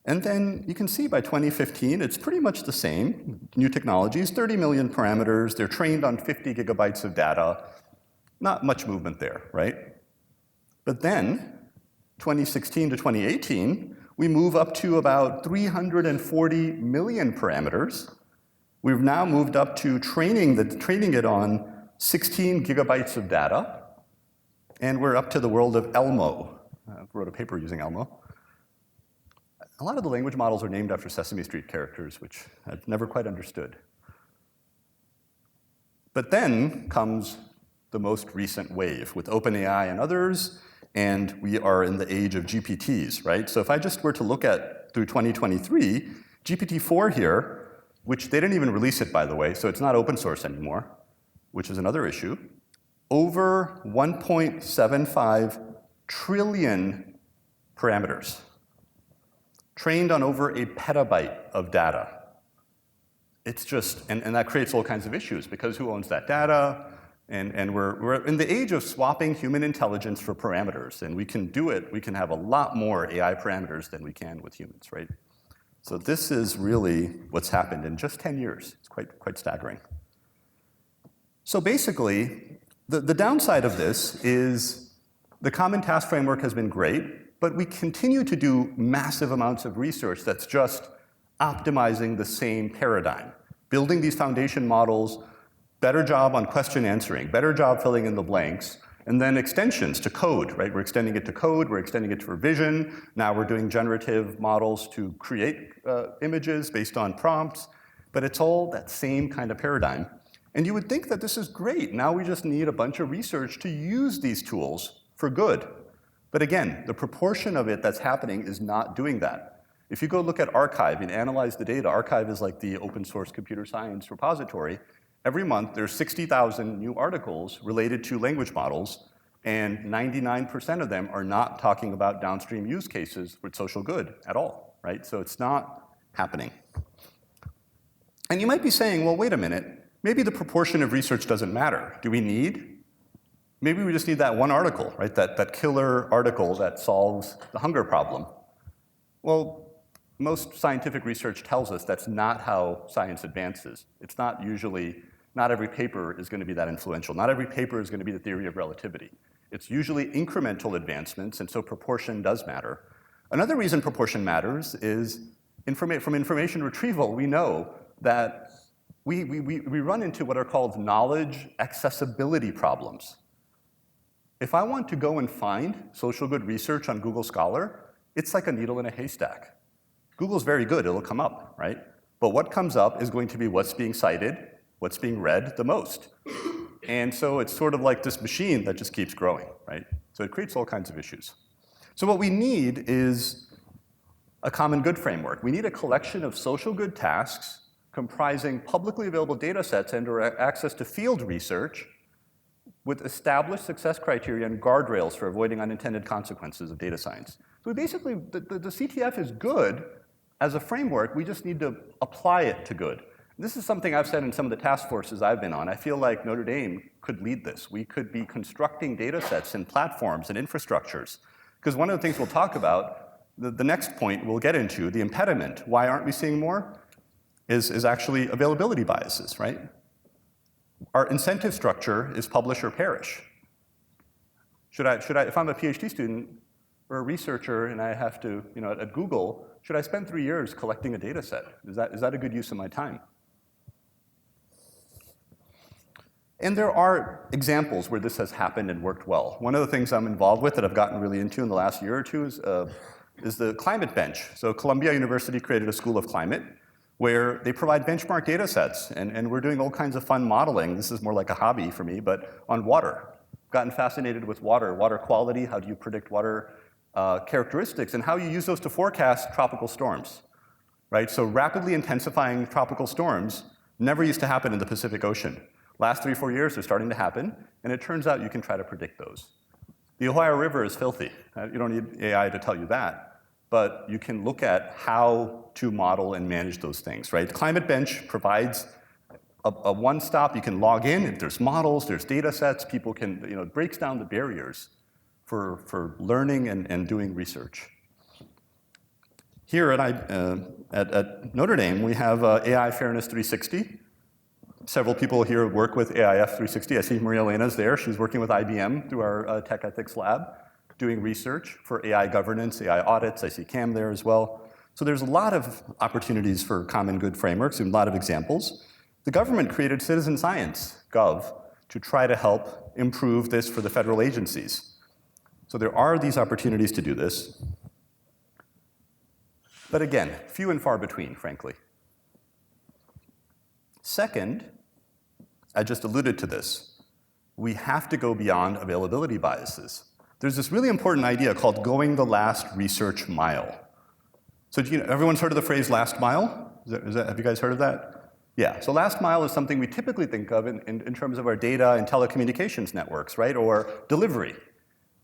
And then you can see by 2015, it's pretty much the same. New technologies, 30 million parameters. They're trained on 50 gigabytes of data. Not much movement there, right? But then, 2016 to 2018, we move up to about 340 million parameters. We've now moved up to training it on 16 gigabytes of data. And we're up to the world of Elmo. I wrote a paper using Elmo. A lot of the language models are named after Sesame Street characters, which I've never quite understood. But then comes the most recent wave with OpenAI and others, and we are in the age of GPTs, right? So if I just were to look at through 2023, GPT-4 here, which they didn't even release it, by the way, so it's not open source anymore, which is another issue, over 1.75 trillion parameters, trained on over a petabyte of data. It's just, and that creates all kinds of issues, because who owns that data? And we're in the age of swapping human intelligence for parameters, and we can do it. We can have a lot more AI parameters than we can with humans, right? So this is really what's happened in just 10 years. It's quite staggering. So basically, the downside of this is the Common Task Framework has been great, but we continue to do massive amounts of research that's just optimizing the same paradigm. building these foundation models, better job on question answering, better job filling in the blanks, and then extensions to code, right? We're extending it to code, we're extending it for vision. Now we're doing generative models to create images based on prompts, but it's all that same kind of paradigm. And you would think that this is great. Now we just need a bunch of research to use these tools for good. But again, the proportion of it that's happening is not doing that. If you go look at arXiv and analyze the data, arXiv is like the open source computer science repository. Every month, there's 60,000 new articles related to language models, and 99% of them are not talking about downstream use cases with social good at all, right? So it's not happening. And you might be saying, well, wait a minute, maybe the proportion of research doesn't matter. Do we need? Maybe we just need that one article, right? That killer article that solves the hunger problem. Well, most scientific research tells us that's not how science advances. It's not usually, not every paper is going to be that influential. Not every paper is going to be the theory of relativity. It's usually incremental advancements, and so proportion does matter. Another reason proportion matters is from information retrieval, we know that we run into what are called knowledge accessibility problems. If I want to go and find social good research on Google Scholar, it's like a needle in a haystack. Google's very good, it'll come up, right? But what comes up is going to be what's being cited, what's being read the most. And so it's sort of like this machine that just keeps growing, right? So it creates all kinds of issues. So what we need is a common good framework. We need a collection of social good tasks comprising publicly available data sets and/or access to field research with established success criteria and guardrails for avoiding unintended consequences of data science. So we basically, the CTF is good as a framework, we just need to apply it to good. This is something I've said in some of the task forces I've been on. I feel like Notre Dame could lead this. We could be constructing data sets and platforms and infrastructures. Because one of the things we'll talk about, the next point we'll get into, the impediment, why aren't we seeing more, is actually availability biases, right? Our incentive structure is publish or perish. Should I, if I'm a PhD student or a researcher and I have to, at Google, should I spend 3 years collecting a data set? Is that a good use of my time? And there are examples where this has happened and worked well. One of the things I'm involved with that I've gotten really into in the last year or two is the climate bench. So Columbia University created a school of climate where they provide benchmark data sets, and we're doing all kinds of fun modeling. This is more like a hobby for me, but on water. I've gotten fascinated with water quality, how do you predict water characteristics, and how you use those to forecast tropical storms, right? So rapidly intensifying tropical storms never used to happen in the Pacific Ocean. Last 3 or 4 years, they're starting to happen, and it turns out you can try to predict those. The Ohio River is filthy. You don't need AI to tell you that, but you can look at how to model and manage those things, right? Climate Bench provides a one-stop. You can log in. If there's models, there's data sets, people can, it breaks down the barriers for learning and doing research. Here at Notre Dame, we have AI Fairness 360. Several people here work with AIF 360. I see Maria Elena's there. She's working with IBM through our Tech Ethics Lab, doing research for AI governance, AI audits. I see Cam there as well. So there's a lot of opportunities for common good frameworks and a lot of examples. The government created Citizen Science, Gov, to try to help improve this for the federal agencies. So there are these opportunities to do this. But again, few and far between, frankly. Second, I just alluded to this, we have to go beyond availability biases. There's this really important idea called going the last research mile. So everyone's heard of the phrase last mile? Have you guys heard of that? Yeah, so last mile is something we typically think of in terms of our data and telecommunications networks, right? Or delivery.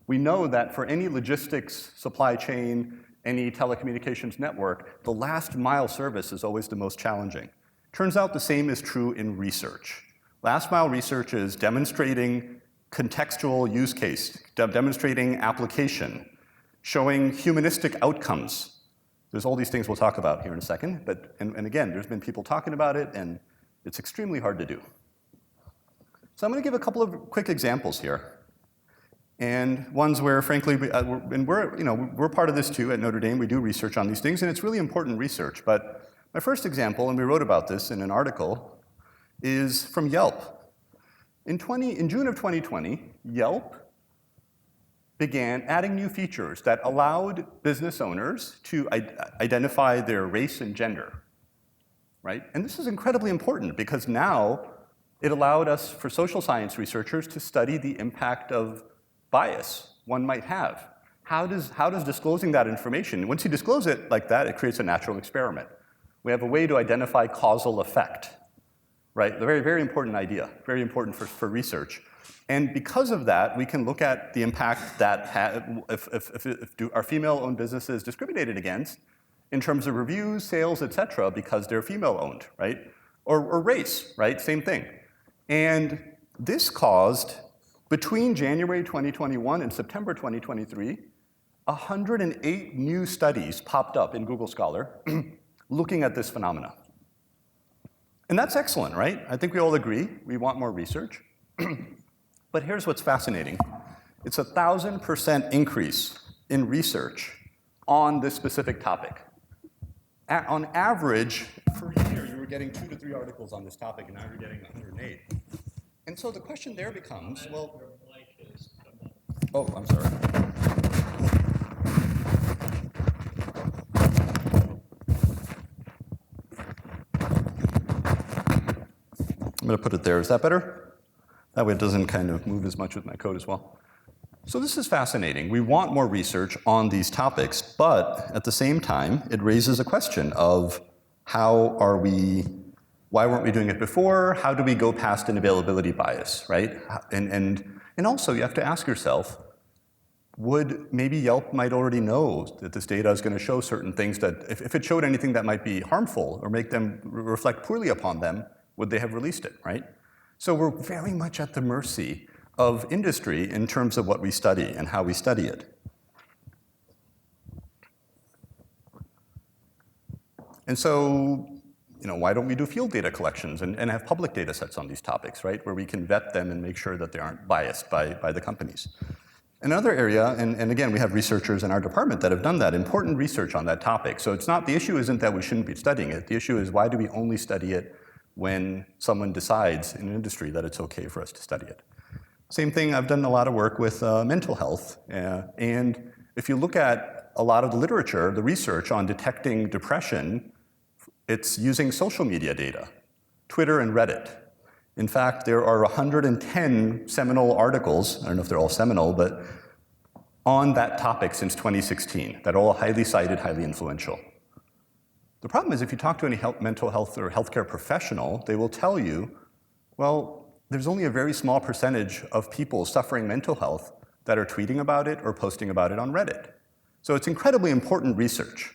We know that for any logistics, supply chain, any telecommunications network, the last mile service is always the most challenging. Turns out the same is true in research. Last mile research is demonstrating contextual use case, demonstrating application, showing humanistic outcomes. There's all these things we'll talk about here in a second, but and again, there's been people talking about it, and it's extremely hard to do. So I'm going to give a couple of quick examples here, and ones where, frankly, we're part of this too at Notre Dame. We do research on these things, and it's really important research, but My first example, and we wrote about this in an article, is from Yelp. In June of 2020, Yelp began adding new features that allowed business owners to identify their race and gender, right? And this is incredibly important because now it allowed us, for social science researchers, to study the impact of bias one might have. How does disclosing that information, once you disclose it like that, it creates a natural experiment. We have a way to identify causal effect, right? A very, very important idea, very important for research. And because of that, we can look at the impact that if our female-owned businesses discriminated against in terms of reviews, sales, et cetera, because they're female-owned, right? Or race, right? Same thing. And this caused, between January 2021 and September 2023, 108 new studies popped up in Google Scholar looking at this phenomena. And that's excellent, right? I think we all agree we want more research. But here's what's fascinating. It's a 1,000% increase in research on this specific topic. On average, for a year, you were getting 2 to 3 articles on this topic, and now you're getting 108. And so the question there becomes, well, oh, I'm sorry. I'm going to put it there. Is that better? That way it doesn't kind of move as much with my code as well. So this is fascinating. We want more research on these topics, but at the same time, it raises a question of why weren't we doing it before? How do we go past an availability bias, right? And also you have to ask yourself, maybe Yelp might already know that this data is going to show certain things that, if it showed anything that might be harmful or make them reflect poorly upon them, would they have released it, right? So we're very much at the mercy of industry in terms of what we study and how we study it. And so, why don't we do field data collections and have public data sets on these topics, right? Where we can vet them and make sure that they aren't biased by the companies. Another area, and again, we have researchers in our department that have done that, important research on that topic. So the issue isn't that we shouldn't be studying it. The issue is, why do we only study it when someone decides in an industry that it's okay for us to study it? Same thing, I've done a lot of work with mental health. And if you look at a lot of the literature, the research on detecting depression, it's using social media data, Twitter and Reddit. In fact, there are 110 seminal articles, I don't know if they're all seminal, but on that topic since 2016, that are all highly cited, highly influential. The problem is, if you talk to any mental health or healthcare professional, they will tell you, well, there's only a very small percentage of people suffering mental health that are tweeting about it or posting about it on Reddit. So it's incredibly important research.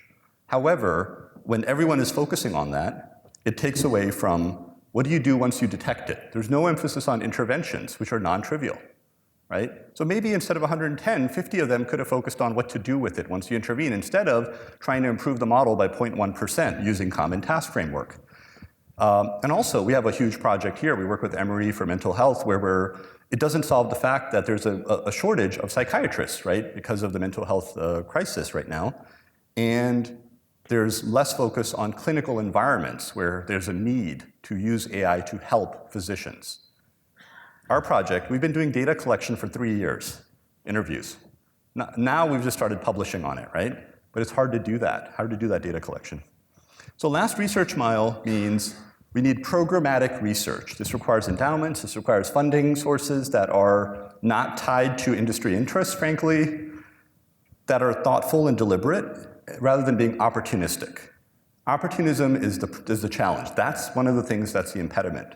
However, when everyone is focusing on that, it takes away from, what do you do once you detect it? There's no emphasis on interventions, which are non-trivial, right? So maybe instead of 110, 50 of them could have focused on what to do with it once you intervene, instead of trying to improve the model by 0.1% using common task framework. And also, we have a huge project here. We work with Emory for mental health, where it doesn't solve the fact that there's a shortage of psychiatrists, right, because of the mental health crisis right now. And there's less focus on clinical environments where there's a need to use AI to help physicians. Our project, we've been doing data collection for 3 years, interviews. Now we've just started publishing on it, right? But it's hard to do that, data collection. So last research mile means we need programmatic research. This requires endowments, this requires funding sources that are not tied to industry interests, frankly, that are thoughtful and deliberate, rather than being opportunistic. Opportunism is the challenge. That's one of the things that's the impediment.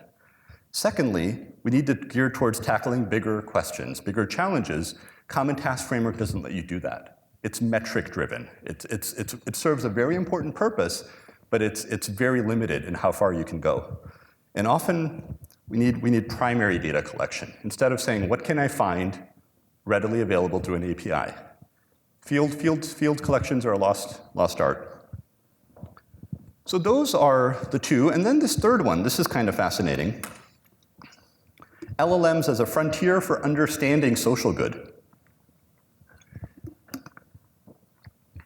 Secondly, we need to gear towards tackling bigger questions, bigger challenges. Common task framework doesn't let you do that. It's metric driven. It serves a very important purpose, but it's very limited in how far you can go. And often we need primary data collection. Instead of saying, what can I find readily available through an API? Field collections are a lost art. So those are the two. And then this third one, this is kind of fascinating. LLMs as a frontier for understanding social good.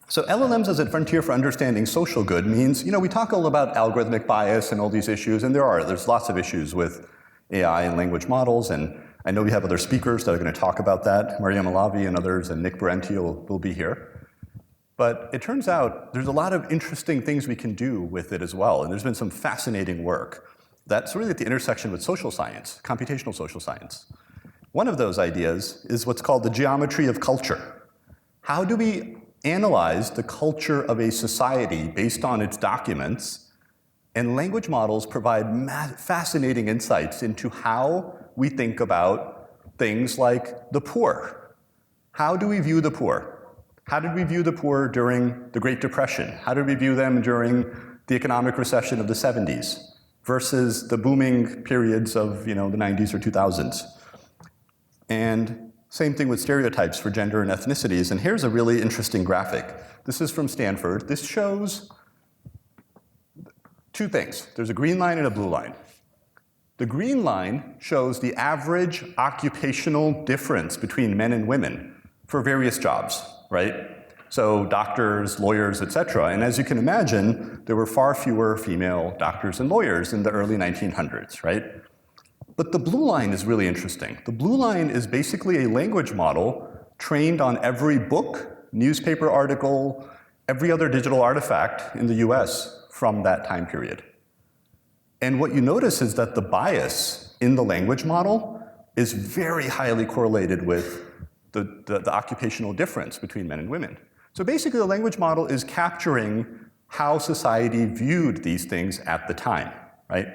So LLMs as a frontier for understanding social good means, we talk all about algorithmic bias and all these issues, and there's lots of issues with AI and language models, and I know we have other speakers that are going to talk about that. Mariam Alavi and others, and Nick Berenti will be here. But it turns out there's a lot of interesting things we can do with it as well, and there's been some fascinating work that's really at the intersection with social science, computational social science. One of those ideas is what's called the geometry of culture. How do we analyze the culture of a society based on its documents? And language models provide fascinating insights into how we think about things like the poor. How do we view the poor? How did we view the poor during the Great Depression? How did we view them during the economic recession of the 70s versus the booming periods of the 90s or 2000s? And same thing with stereotypes for gender and ethnicities. And here's a really interesting graphic. This is from Stanford. This shows two things. There's a green line and a blue line. The green line shows the average occupational difference between men and women for various jobs, right? So doctors, lawyers, etc. And as you can imagine, there were far fewer female doctors and lawyers in the early 1900s, right? But the blue line is really interesting. The blue line is basically a language model trained on every book, newspaper article, every other digital artifact in the US from that time period. And what you notice is that the bias in the language model is very highly correlated with the occupational difference between men and women. So basically, the language model is capturing how society viewed these things at the time, right?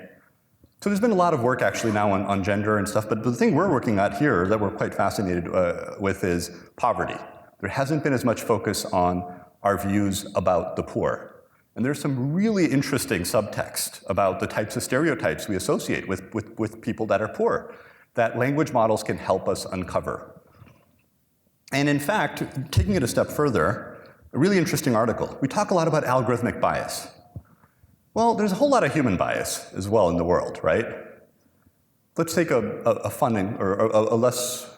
So there's been a lot of work actually now on gender and stuff, but the thing we're working at here that we're quite fascinated with is poverty. There hasn't been as much focus on our views about the poor. And there's some really interesting subtext about the types of stereotypes we associate with people that are poor that language models can help us uncover. And in fact, taking it a step further, a really interesting article. We talk a lot about algorithmic bias. Well, there's a whole lot of human bias as well in the world, right? Let's take a fun or a less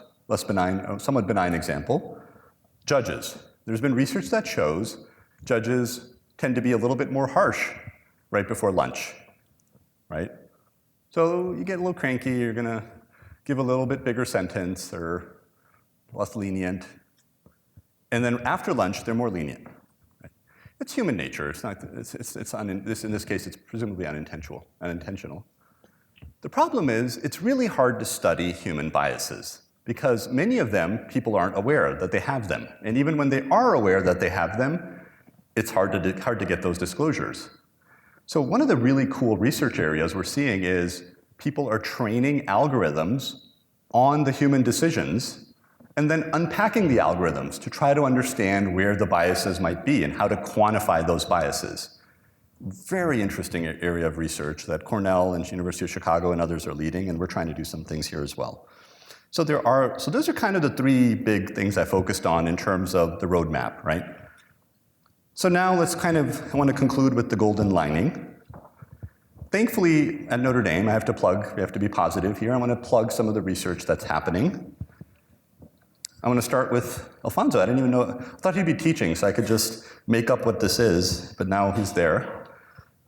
benign, somewhat benign example. Judges. There's been research that shows judges tend to be a little bit more harsh right before lunch, right? So you get a little cranky, you're gonna give a little bit bigger sentence or less lenient. And then after lunch, they're more lenient. Right? It's human nature. It's not. In this case, it's presumably unintentional. The problem is, it's really hard to study human biases because many of them, people aren't aware that they have them. And even when they are aware that they have them, it's hard to get those disclosures. So one of the really cool research areas we're seeing is people are training algorithms on the human decisions and then unpacking the algorithms to try to understand where the biases might be and how to quantify those biases. Very interesting area of research that Cornell and University of Chicago and others are leading, and we're trying to do some things here as well. So those are kind of the three big things I focused on in terms of the roadmap, right? So now I want to conclude with the golden lining. Thankfully, at Notre Dame, we have to be positive here. I want to plug some of the research that's happening. I want to start with Alfonso. I thought he'd be teaching, so I could just make up what this is, but now he's there.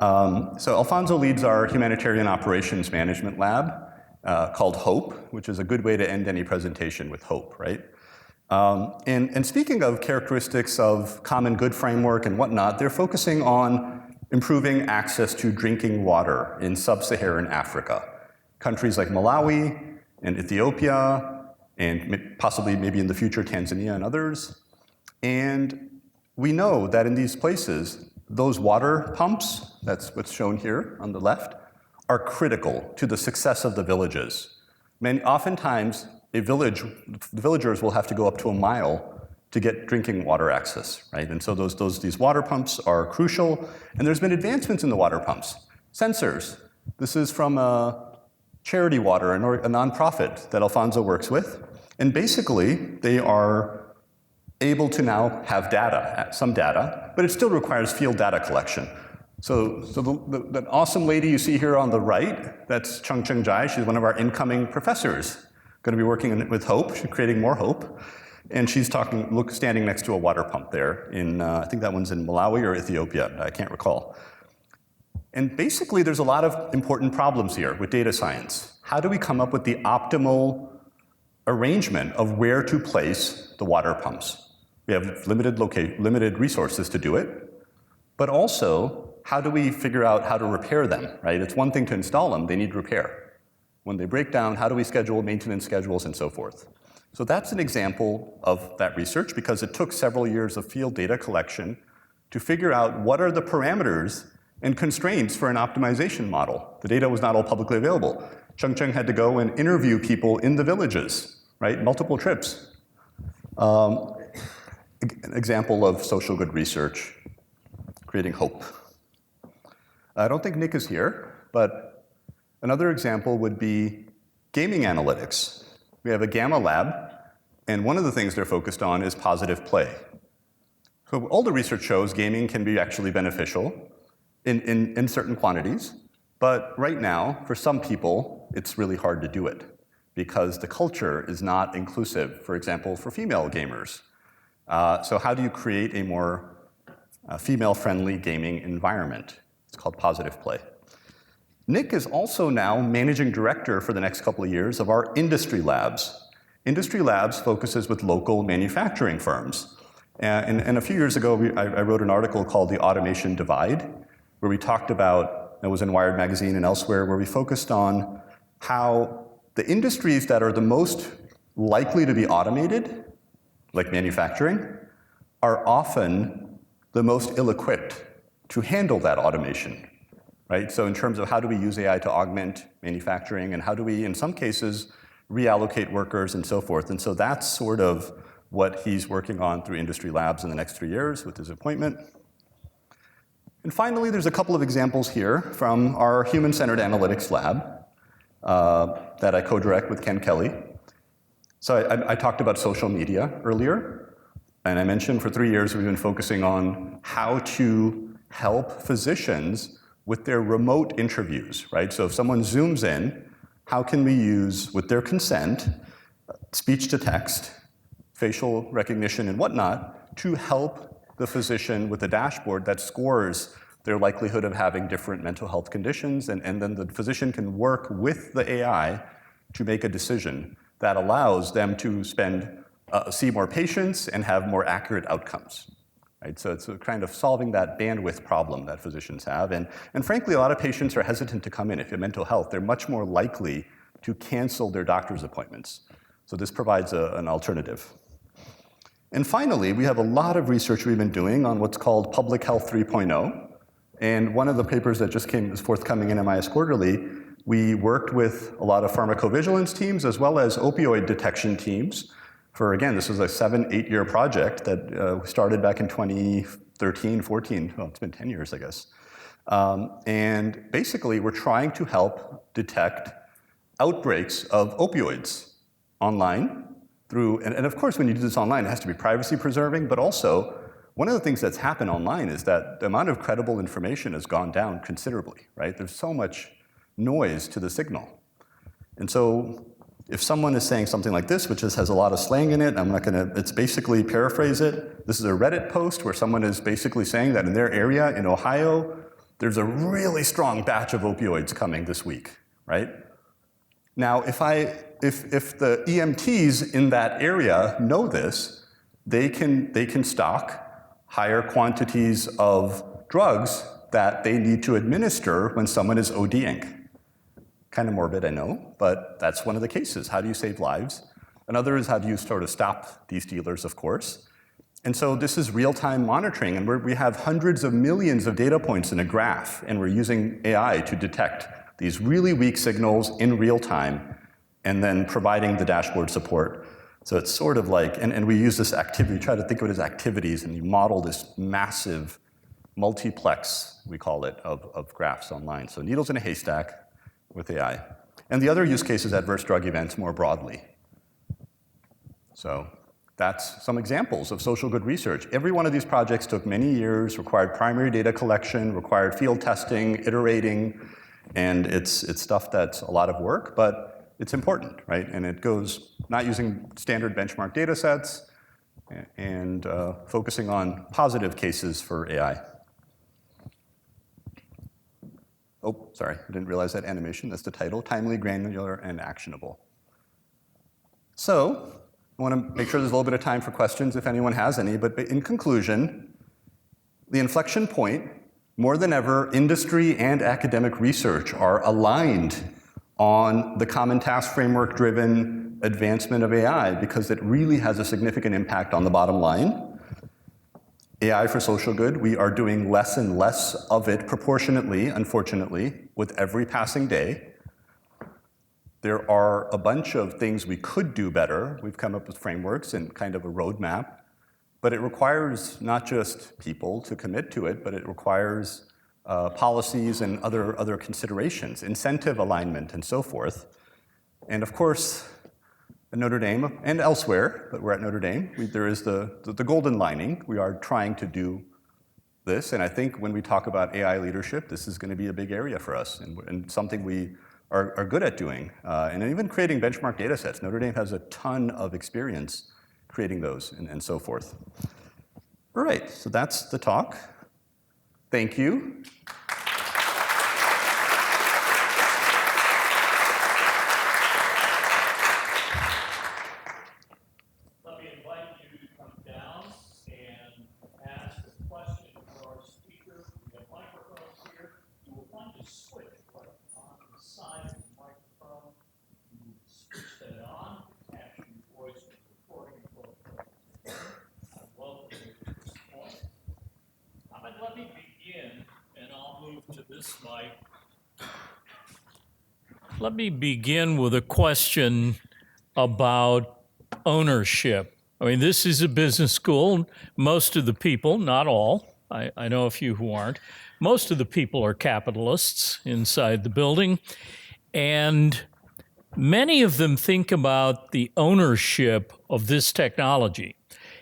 So Alfonso leads our Humanitarian Operations Management Lab called HOPE, which is a good way to end any presentation with hope, right? And speaking of characteristics of common good framework and whatnot, they're focusing on improving access to drinking water in sub-Saharan Africa. Countries like Malawi and Ethiopia, and possibly maybe in the future Tanzania and others. And we know that in these places, those water pumps, that's what's shown here on the left, are critical to the success of the villages. Oftentimes, the villagers will have to go up to a mile to get drinking water access, right? And so these water pumps are crucial, and there's been advancements in the water pumps. Sensors. This is from Charity Water, a nonprofit that Alfonso works with. And basically, they are able to now have some data, but it still requires field data collection. So that awesome lady you see here on the right, that's Chung Chung Jai. She's one of our incoming professors, going to be working with HOPE, creating more hope. And she's standing next to a water pump there in, I think that one's in Malawi or Ethiopia, I can't recall. And basically, there's a lot of important problems here with data science. How do we come up with the optimal arrangement of where to place the water pumps? We have limited resources to do it, but also, how do we figure out how to repair them, right? It's one thing to install them, they need repair. When they break down, how do we schedule maintenance schedules and so forth? So that's an example of that research because it took several years of field data collection to figure out what are the parameters and constraints for an optimization model. The data was not all publicly available. Cheng had to go and interview people in the villages, right? Multiple trips. An example of social good research, creating hope. I don't think Nick is here, but another example would be gaming analytics. We have a Gamma lab, and one of the things they're focused on is positive play. So all the research shows gaming can be actually beneficial in certain quantities, but right now, for some people, it's really hard to do it because the culture is not inclusive, for example, for female gamers. So how do you create a more female-friendly gaming environment? It's called positive play. Nick is also now managing director for the next couple of years of our industry labs. Industry labs focuses with local manufacturing firms. And a few years ago, I wrote an article called The Automation Divide, where we talked about, it was in Wired Magazine and elsewhere, where we focused on how the industries that are the most likely to be automated, like manufacturing, are often the most ill-equipped to handle that automation, right? So in terms of how do we use AI to augment manufacturing, and how do we, in some cases, reallocate workers and so forth. And so that's sort of what he's working on through industry labs in the next 3 years with his appointment. And finally, there's a couple of examples here from our human-centered analytics lab that I co-direct with Ken Kelly. So I talked about social media earlier, and I mentioned for 3 years we've been focusing on how to help physicians with their remote interviews, right? So if someone Zooms in, how can we use, with their consent, speech to text, facial recognition and whatnot, to help the physician with a dashboard that scores their likelihood of having different mental health conditions, and then the physician can work with the AI to make a decision that allows them to see more patients and have more accurate outcomes. Right? So it's kind of solving that bandwidth problem that physicians have. And frankly, a lot of patients are hesitant to come in. If you have mental health, they're much more likely to cancel their doctor's appointments. So this provides an alternative. And finally, we have a lot of research we've been doing on what's called Public Health 3.0. And one of the papers that just is forthcoming in MIS Quarterly, we worked with a lot of pharmacovigilance teams as well as opioid detection teams. Again, this was a 7-8 year project that started back in 2013, 14. Well, it's been 10 years, I guess. And basically, we're trying to help detect outbreaks of opioids online and of course, when you do this online, it has to be privacy preserving, but also, one of the things that's happened online is that the amount of credible information has gone down considerably, right? There's so much noise to the signal. And so, if someone is saying something like this, which has a lot of slang in it, it's basically paraphrase it. This is a Reddit post where someone is basically saying that in their area, in Ohio, there's a really strong batch of opioids coming this week, right? Now, if the EMTs in that area know this, they can stock higher quantities of drugs that they need to administer when someone is ODing. Kind of morbid, I know, but that's one of the cases. How do you save lives? Another is how do you sort of stop these dealers, of course. And so this is real-time monitoring, and we have hundreds of millions of data points in a graph, and we're using AI to detect these really weak signals in real time, and then providing the dashboard support. So it's sort of like, and we use this activity, we try to think of it as activities, and you model this massive multiplex, we call it, of graphs online. So needles in a haystack with AI. And the other use case is adverse drug events more broadly. So that's some examples of social good research. Every one of these projects took many years, required primary data collection, required field testing, iterating, and it's stuff that's a lot of work, but it's important, right? And it goes not using standard benchmark data sets, and focusing on positive cases for AI. Oh, sorry, I didn't realize that animation. That's the title, Timely, Granular, and Actionable. So I want to make sure there's a little bit of time for questions if anyone has any, but in conclusion, the inflection point, more than ever, industry and academic research are aligned on the common task framework-driven advancement of AI because it really has a significant impact on the bottom line. AI for social good, we are doing less and less of it proportionately, unfortunately, with every passing day. There are a bunch of things we could do better. We've come up with frameworks and kind of a roadmap, but it requires not just people to commit to it, but it requires policies and other considerations, incentive alignment and so forth. And of course, at Notre Dame and elsewhere, but we're at Notre Dame, there is the golden lining. We are trying to do this, and I think when we talk about AI leadership, this is going to be a big area for us and something we are good at doing. And even creating benchmark data sets. Notre Dame has a ton of experience creating those and so forth. All right, so that's the talk. Thank you. Let me invite you to come down and ask a question for our speaker. We have microphones here. You will find a switch right on the side of the microphone. You switch that on, capture your voice with recording and welcome you to this point. Ahmed, let me begin, and I'll move to this mic. Let me begin with a question about ownership. I mean, this is a business school. Most of the people, not all, I know a few who aren't, most of the people are capitalists inside the building. And many of them think about the ownership of this technology.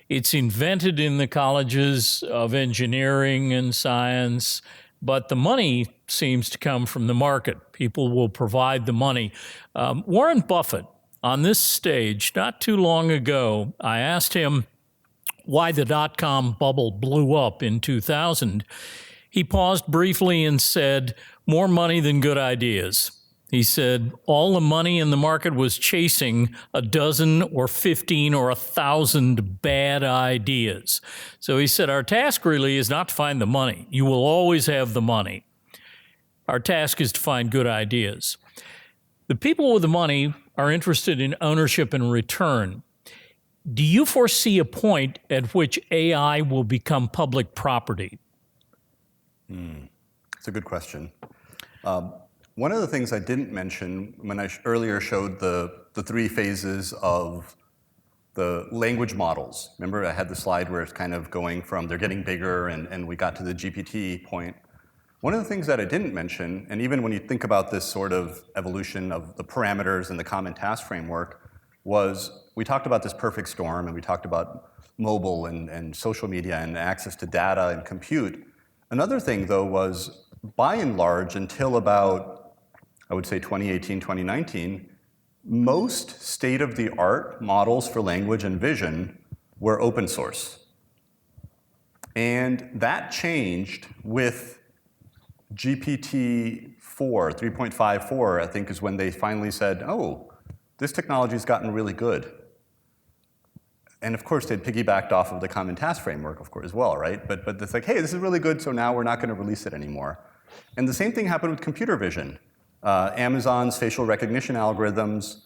It's invented in the colleges of engineering and science, but the money seems to come from the market. People will provide the money. Warren Buffett, on this stage, not too long ago, I asked him why the dot-com bubble blew up in 2000. He paused briefly and said, more money than good ideas. He said all the money in the market was chasing a dozen or 15 or 1,000 bad ideas. So he said, our task really is not to find the money. You will always have the money. Our task is to find good ideas. The people with the money are interested in ownership and return. Do you foresee a point at which AI will become public property? It's a good question. One of the things I didn't mention when I earlier showed the three phases of the language models. Remember I had the slide where it's kind of going from they're getting bigger and we got to the GPT point. One of the things that I didn't mention, and even when you think about this sort of evolution of the parameters and the common task framework, was we talked about this perfect storm and we talked about mobile and social media and access to data and compute. Another thing though was by and large until about I would say 2018, 2019, most state-of-the-art models for language and vision were open source. And that changed with GPT-4, 3.54, I think is when they finally said, oh, this technology's gotten really good. And of course, they'd piggybacked off of the Common Task Framework, of course, as well, right? But it's like, hey, this is really good, so now we're not going to release it anymore. And the same thing happened with computer vision. Amazon's facial recognition algorithms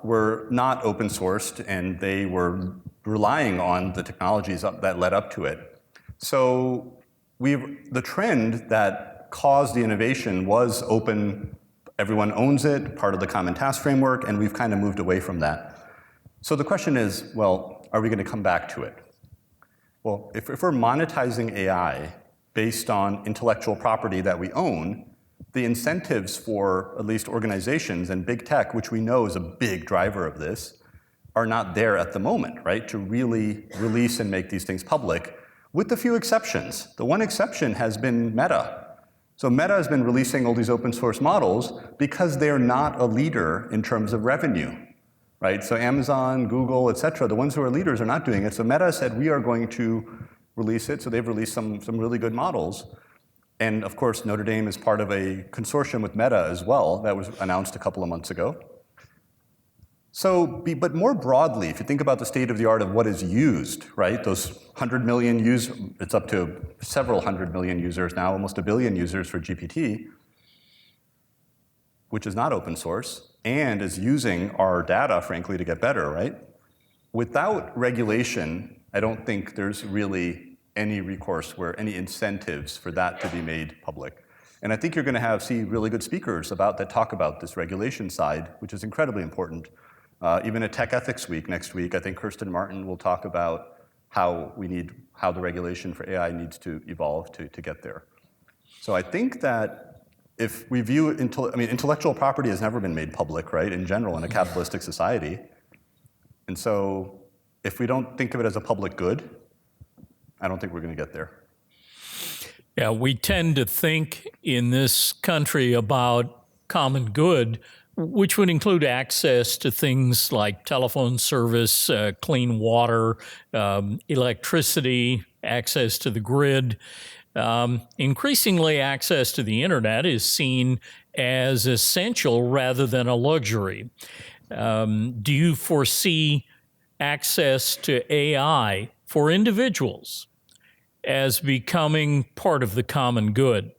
were not open sourced, and they were relying on the technologies that led up to it. So the trend that caused the innovation was open, everyone owns it, part of the Common Task Framework, and we've kind of moved away from that. So the question is, well, are we going to come back to it? Well, if we're monetizing AI based on intellectual property that we own, the incentives for at least organizations and big tech, which we know is a big driver of this, are not there at the moment, right? To really release and make these things public, with a few exceptions. The one exception has been Meta. So Meta has been releasing all these open source models because they're not a leader in terms of revenue. right? So Amazon, Google, et cetera, the ones who are leaders are not doing it. So Meta said, we are going to release it. So they've released some really good models. And of course, Notre Dame is part of a consortium with Meta as well that was announced a couple of months ago. So, but more broadly, if you think about the state of the art of what is used, right? Those 100 million users, it's up to several 100 million users now, almost 1 billion users for GPT, which is not open source, and is using our data, frankly, to get better, right? Without regulation, I don't think there's really any recourse where any incentives for that to be made public. And I think you're going to see really good speakers that talk about this regulation side, which is incredibly important. Even at Tech Ethics Week next week, I think Kirsten Martin will talk about how the regulation for AI needs to evolve to get there. So I think that if we view, intellectual property has never been made public, right, in general, in a capitalistic society. And so if we don't think of it as a public good, I don't think we're going to get there. Yeah, we tend to think in this country about common good, which would include access to things like telephone service, clean water, electricity, access to the grid. Increasingly, access to the internet is seen as essential rather than a luxury. Do you foresee access to AI for individuals as becoming part of the common good?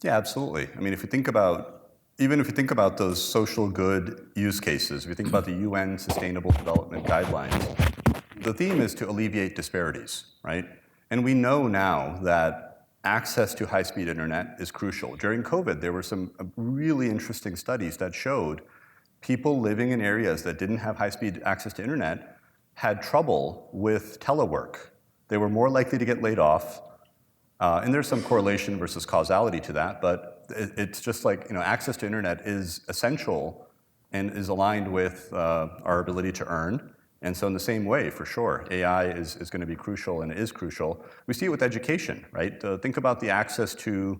Yeah, absolutely. I mean, if you think about those social good use cases, if you think about the UN Sustainable Development Guidelines, the theme is to alleviate disparities, right? And we know now that access to high-speed internet is crucial. During COVID, there were some really interesting studies that showed people living in areas that didn't have high-speed access to internet had trouble with telework. They were more likely to get laid off. And there's some correlation versus causality to that, but it's just like, access to internet is essential and is aligned with our ability to earn. And so in the same way, for sure, AI is going to be crucial, and it is crucial. We see it with education, right? Think about the access to,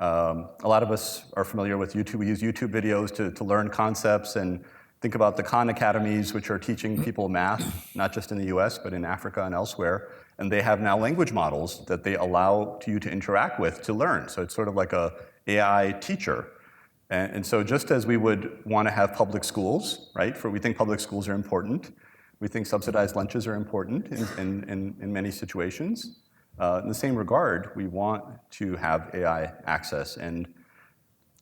a lot of us are familiar with YouTube. We use YouTube videos to learn concepts, and think about the Khan Academies, which are teaching people math, not just in the US, but in Africa and elsewhere. And they have now language models that they allow you to interact with to learn. So it's sort of like a AI teacher. And so just as we would want to have public schools, right? We think public schools are important. We think subsidized lunches are important in many situations. In the same regard, we want to have AI access. And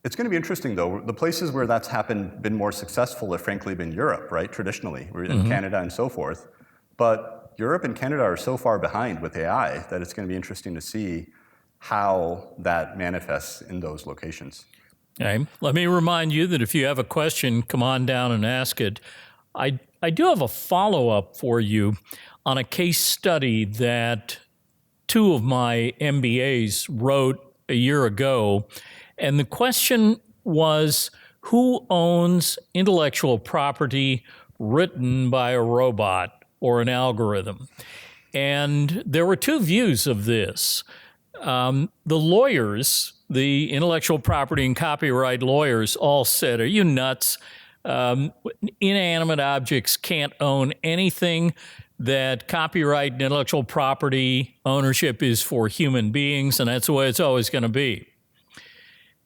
it's going to be interesting, though. The places where that's been more successful have frankly been Europe, right? Traditionally, we're in Canada and so forth. But Europe and Canada are so far behind with AI that it's going to be interesting to see how that manifests in those locations. Okay. Let me remind you that if you have a question, come on down and ask it. I do have a follow-up for you on a case study that two of my MBAs wrote a year ago. And the question was, who owns intellectual property written by a robot or an algorithm? And there were two views of this. The lawyers, the intellectual property and copyright lawyers, all said, "Are you nuts? Inanimate objects can't own anything. That copyright and intellectual property ownership is for human beings, and that's the way it's always going to be."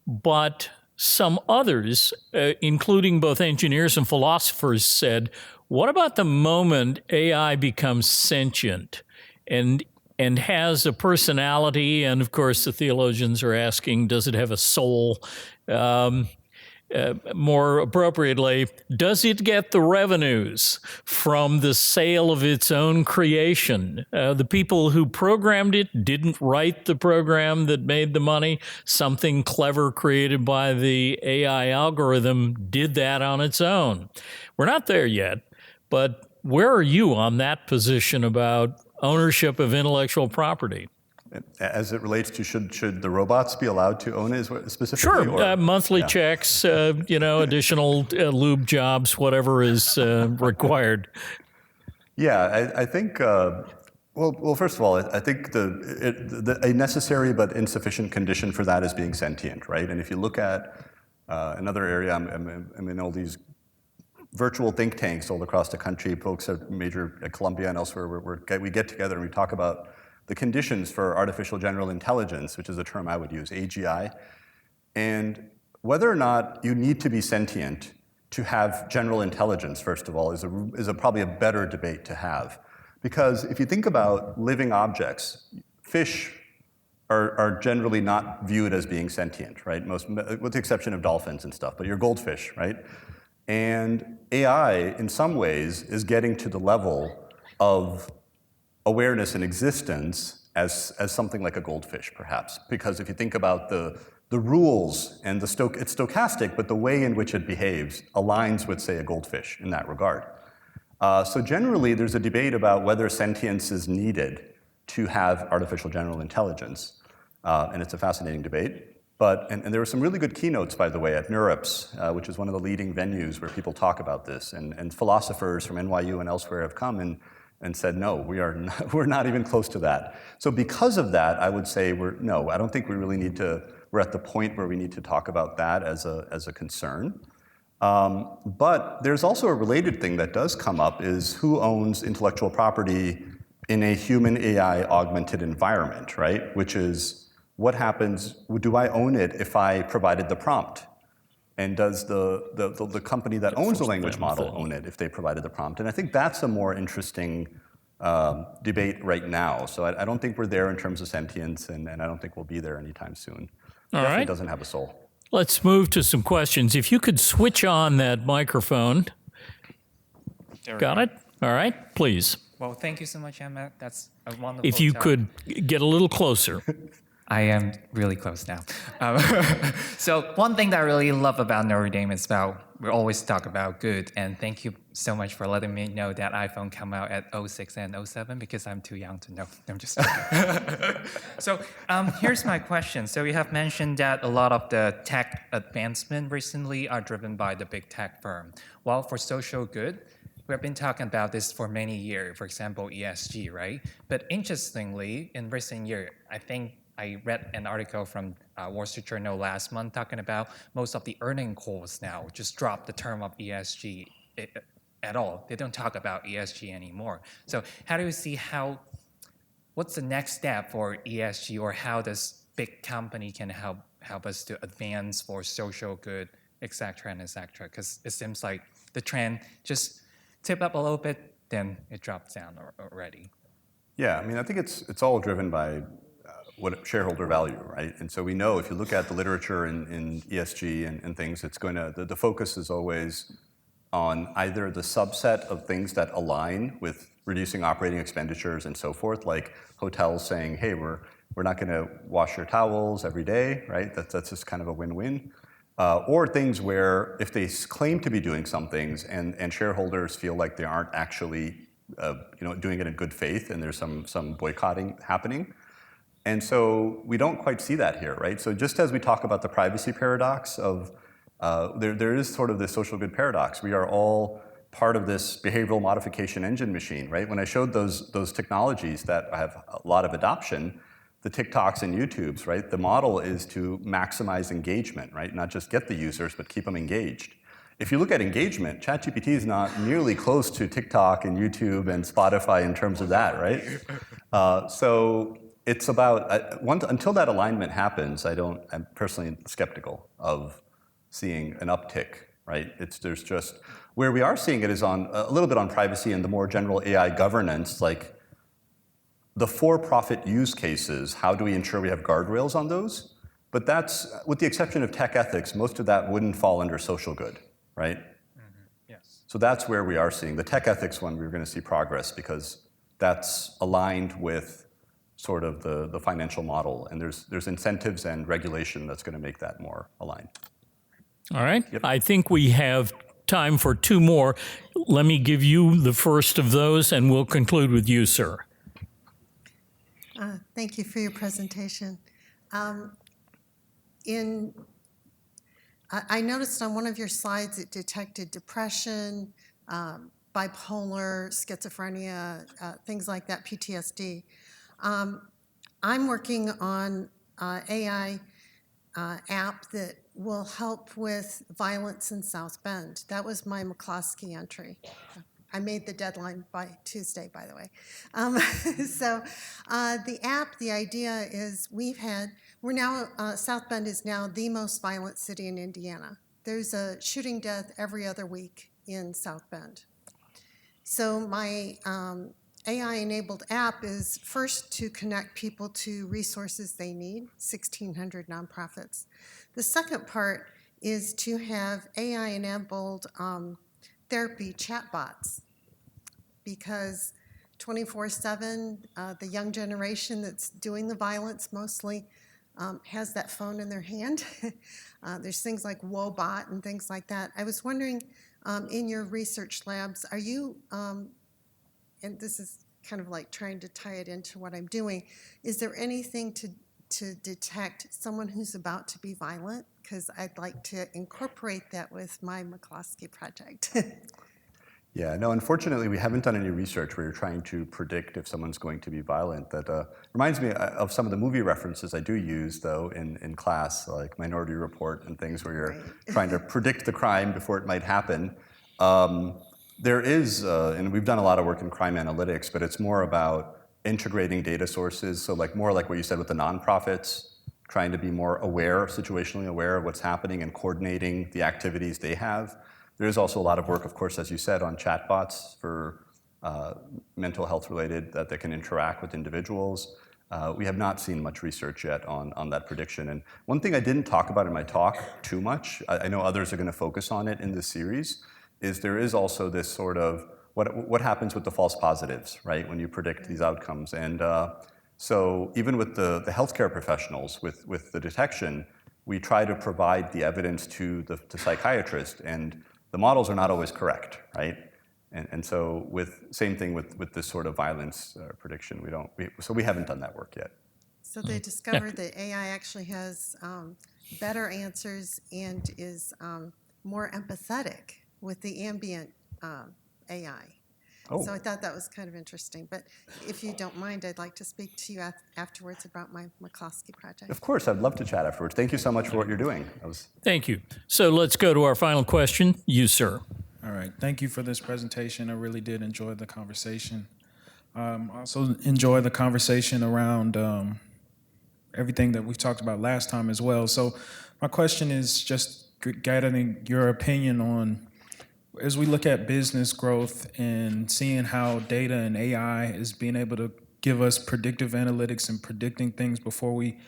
But some others, including both engineers and philosophers, said, what about the moment AI becomes sentient and has a personality? And of course, the theologians are asking, does it have a soul? More appropriately, does it get the revenues from the sale of its own creation? The people who programmed it didn't write the program that made the money. Something clever created by the AI algorithm did that on its own. We're not there yet, but where are you on that position about ownership of intellectual property? As it relates to should the robots be allowed to own it specifically? Sure, monthly checks, additional lube jobs, whatever is required. Yeah, I think. Well, first of all, I think a necessary but insufficient condition for that is being sentient, right? And if you look at another area, I'm in all these virtual think tanks all across the country. Folks at major at Columbia and elsewhere, we get together and we talk about the conditions for artificial general intelligence, which is a term I would use, AGI, and whether or not you need to be sentient to have general intelligence, first of all, is probably a better debate to have. Because if you think about living objects, fish are generally not viewed as being sentient, right? With the exception of dolphins and stuff, but you're goldfish, right? And AI, in some ways, is getting to the level of awareness and existence as something like a goldfish, perhaps. Because if you think about the rules and it's stochastic, but the way in which it behaves aligns with, say, a goldfish in that regard. So generally, there's a debate about whether sentience is needed to have artificial general intelligence, and it's a fascinating debate. And there were some really good keynotes, by the way, at NeurIPS, which is one of the leading venues where people talk about this, and philosophers from NYU and elsewhere have come and said, no, we're not even close to that. So because of that, I would say I don't think we really need to. We're at the point where we need to talk about that as a concern. But there's also a related thing that does come up is who owns intellectual property in a human AI augmented environment, right? Which is what happens, do I own it if I provided the prompt? And does the company that owns the language model own it if they provided the prompt? And I think that's a more interesting debate right now. So I don't think we're there in terms of sentience, and I don't think we'll be there anytime soon. All Definitely right. doesn't have a soul. Let's move to some questions. If you could switch on that microphone. Got it? All right, please. Well, thank you so much, Ahmed. That's a wonderful If you talk. could get a little closer. I am really close now. So one thing that I really love about Notre Dame is we always talk about good, and thank you so much for letting me know that iPhone came out at 06 and 07 because I'm too young to know. I'm just joking. So here's my question. So you have mentioned that a lot of the tech advancement recently are driven by the big tech firm. Well, for social good, we've been talking about this for many years, for example, ESG, right? But interestingly, in recent years, I think I read an article from Wall Street Journal last month talking about most of the earning calls now just drop the term of ESG at all. They don't talk about ESG anymore. So how do you see what's the next step for ESG, or how does big company can help us to advance for social good, et cetera, because it seems like the trend just tip up a little bit, then it drops down already. Yeah, I mean, I think it's all driven by what shareholder value, right? And so we know if you look at the literature in ESG and things, it's going to, the focus is always on either the subset of things that align with reducing operating expenditures and so forth, like hotels saying, hey, we're not going to wash your towels every day, right? That's just kind of a win-win. Or things where if they claim to be doing some things and shareholders feel like they aren't actually doing it in good faith and there's some boycotting happening. And so we don't quite see that here, right? So just as we talk about the privacy paradox of, there is sort of this social good paradox. We are all part of this behavioral modification engine machine, right? When I showed those technologies that have a lot of adoption, the TikToks and YouTubes, right? The model is to maximize engagement, right? Not just get the users, but keep them engaged. If you look at engagement, ChatGPT is not nearly close to TikTok and YouTube and Spotify in terms of that, right? So it's about, until that alignment happens, I'm personally skeptical of seeing an uptick, right? There's just, where we are seeing it is on a little bit on privacy and the more general AI governance, like the for-profit use cases, how do we ensure we have guardrails on those? But that's, with the exception of tech ethics, most of that wouldn't fall under social good, right? Mm-hmm. Yes. So that's where we are seeing. The tech ethics one, we're going to see progress because that's aligned with sort of the financial model, and there's incentives and regulation that's going to make that more aligned. All right. Yep. I think we have time for two more. Let me give you the first of those, and we'll conclude with you, sir. Thank you for your presentation. I noticed on one of your slides it detected depression, bipolar, schizophrenia, things like that, PTSD. I'm working on AI app that will help with violence in South Bend. That was my McCloskey entry. I made the deadline by Tuesday, by the way. The app, the idea is South Bend is now the most violent city in Indiana. There's a shooting death every other week in South Bend. So my AI-enabled app is first to connect people to resources they need, 1,600 nonprofits. The second part is to have AI-enabled therapy chatbots, because 24/7, the young generation that's doing the violence mostly has that phone in their hand. There's things like Wobot and things like that. I was wondering, in your research labs, are you, and this is kind of like trying to tie it into what I'm doing, is there anything to detect someone who's about to be violent? Because I'd like to incorporate that with my McCloskey project. Yeah, no, unfortunately, we haven't done any research where you're trying to predict if someone's going to be violent. That reminds me of some of the movie references I do use, though, in class, like Minority Report and things where you're trying to predict the crime before it might happen. There is, and we've done a lot of work in crime analytics, but it's more about integrating data sources. So more like what you said with the nonprofits, trying to be more aware, situationally aware of what's happening and coordinating the activities they have. There is also a lot of work, of course, as you said, on chatbots for mental health related, that they can interact with individuals. We have not seen much research yet on that prediction. And one thing I didn't talk about in my talk too much, I know others are going to focus on it in this series, is there is also this sort of what happens with the false positives, right, when you predict these outcomes. And so even with the healthcare professionals, with the detection, we try to provide the evidence to the psychiatrist, and the models are not always correct, right? And so same thing with this sort of violence prediction. So we haven't done that work yet. So they discovered that AI actually has better answers and is more empathetic with the ambient AI. Oh. So I thought that was kind of interesting. But if you don't mind, I'd like to speak to you afterwards about my McCloskey project. Of course, I'd love to chat afterwards. Thank you so much for what you're doing. Thank you. So let's go to our final question. You, sir. All right. Thank you for this presentation. I really did enjoy the conversation. I also enjoy the conversation around everything that we talked about last time as well. So my question is just gathering your opinion on, as we look at business growth and seeing how data and AI is being able to give us predictive analytics and predicting things before we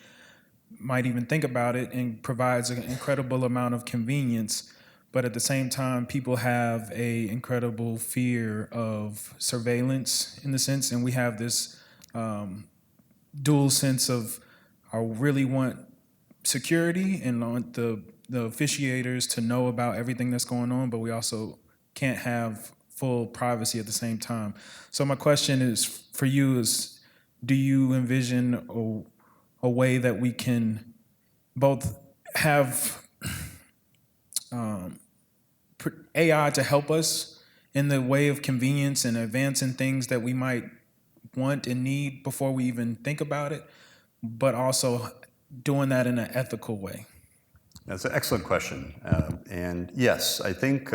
might even think about it, and provides an incredible amount of convenience. But at the same time, people have an incredible fear of surveillance in the sense, and we have this dual sense of, I really want security and want the officiators to know about everything that's going on, but we also can't have full privacy at the same time. So my question is for you is, do you envision a way that we can both have AI to help us in the way of convenience and advancing things that we might want and need before we even think about it, but also doing that in an ethical way? That's an excellent question. And yes, I think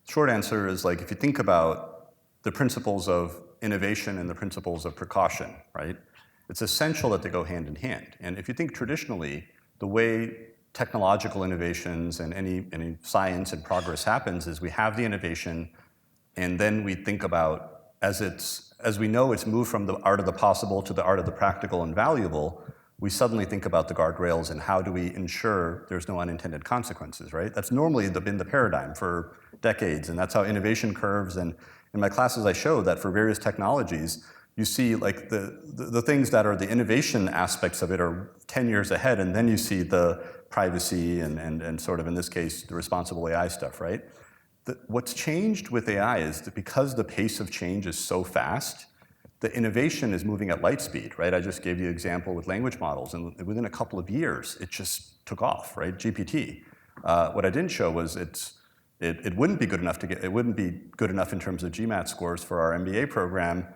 short answer is, like, if you think about the principles of innovation and the principles of precaution, right? It's essential that they go hand in hand. And if you think traditionally, the way technological innovations and any science and progress happens is we have the innovation, and then we think about, as we know it's moved from the art of the possible to the art of the practical and valuable, we suddenly think about the guardrails and how do we ensure there's no unintended consequences, right? That's normally been the paradigm for decades, and that's how innovation curves. And in my classes I show that for various technologies, you see like the things that are the innovation aspects of it are 10 years ahead, and then you see the privacy and sort of, in this case, the responsible AI stuff, right? What's changed with AI is that because the pace of change is so fast, the innovation is moving at light speed, right? I just gave you an example with language models, and within a couple of years, it just took off, right? GPT. What I didn't show was it wouldn't be good enough it wouldn't be good enough in terms of GMAT scores for our MBA program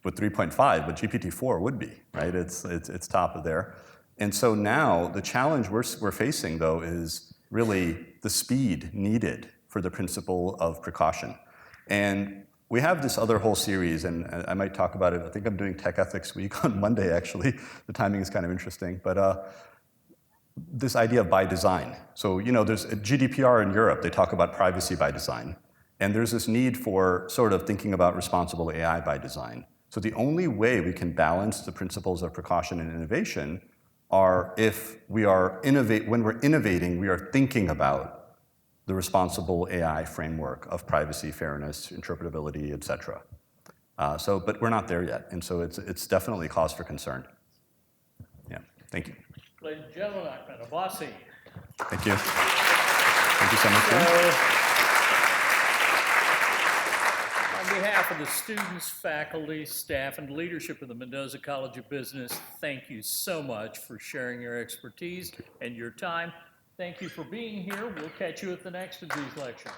with 3.5, but GPT-4 would be, right? It's top of there. And so now the challenge we're facing, though, is really the speed needed for the principle of precaution. And we have this other whole series, and I might talk about it. I think I'm doing Tech Ethics Week on Monday, actually. The timing is kind of interesting. But this idea of by design. So, there's a GDPR in Europe. They talk about privacy by design. And there's this need for sort of thinking about responsible AI by design. So the only way we can balance the principles of precaution and innovation are if we are when we're innovating, we are thinking about the responsible AI framework of privacy, fairness, interpretability, et cetera. But we're not there yet, and so it's definitely cause for concern. Yeah, thank you. Ladies and gentlemen, Ahmed Abbasi. Thank you. Thank you so much, Jim. On behalf of the students, faculty, staff, and leadership of the Mendoza College of Business, thank you so much for sharing your expertise and your time. Thank you for being here. We'll catch you at the next of these lectures.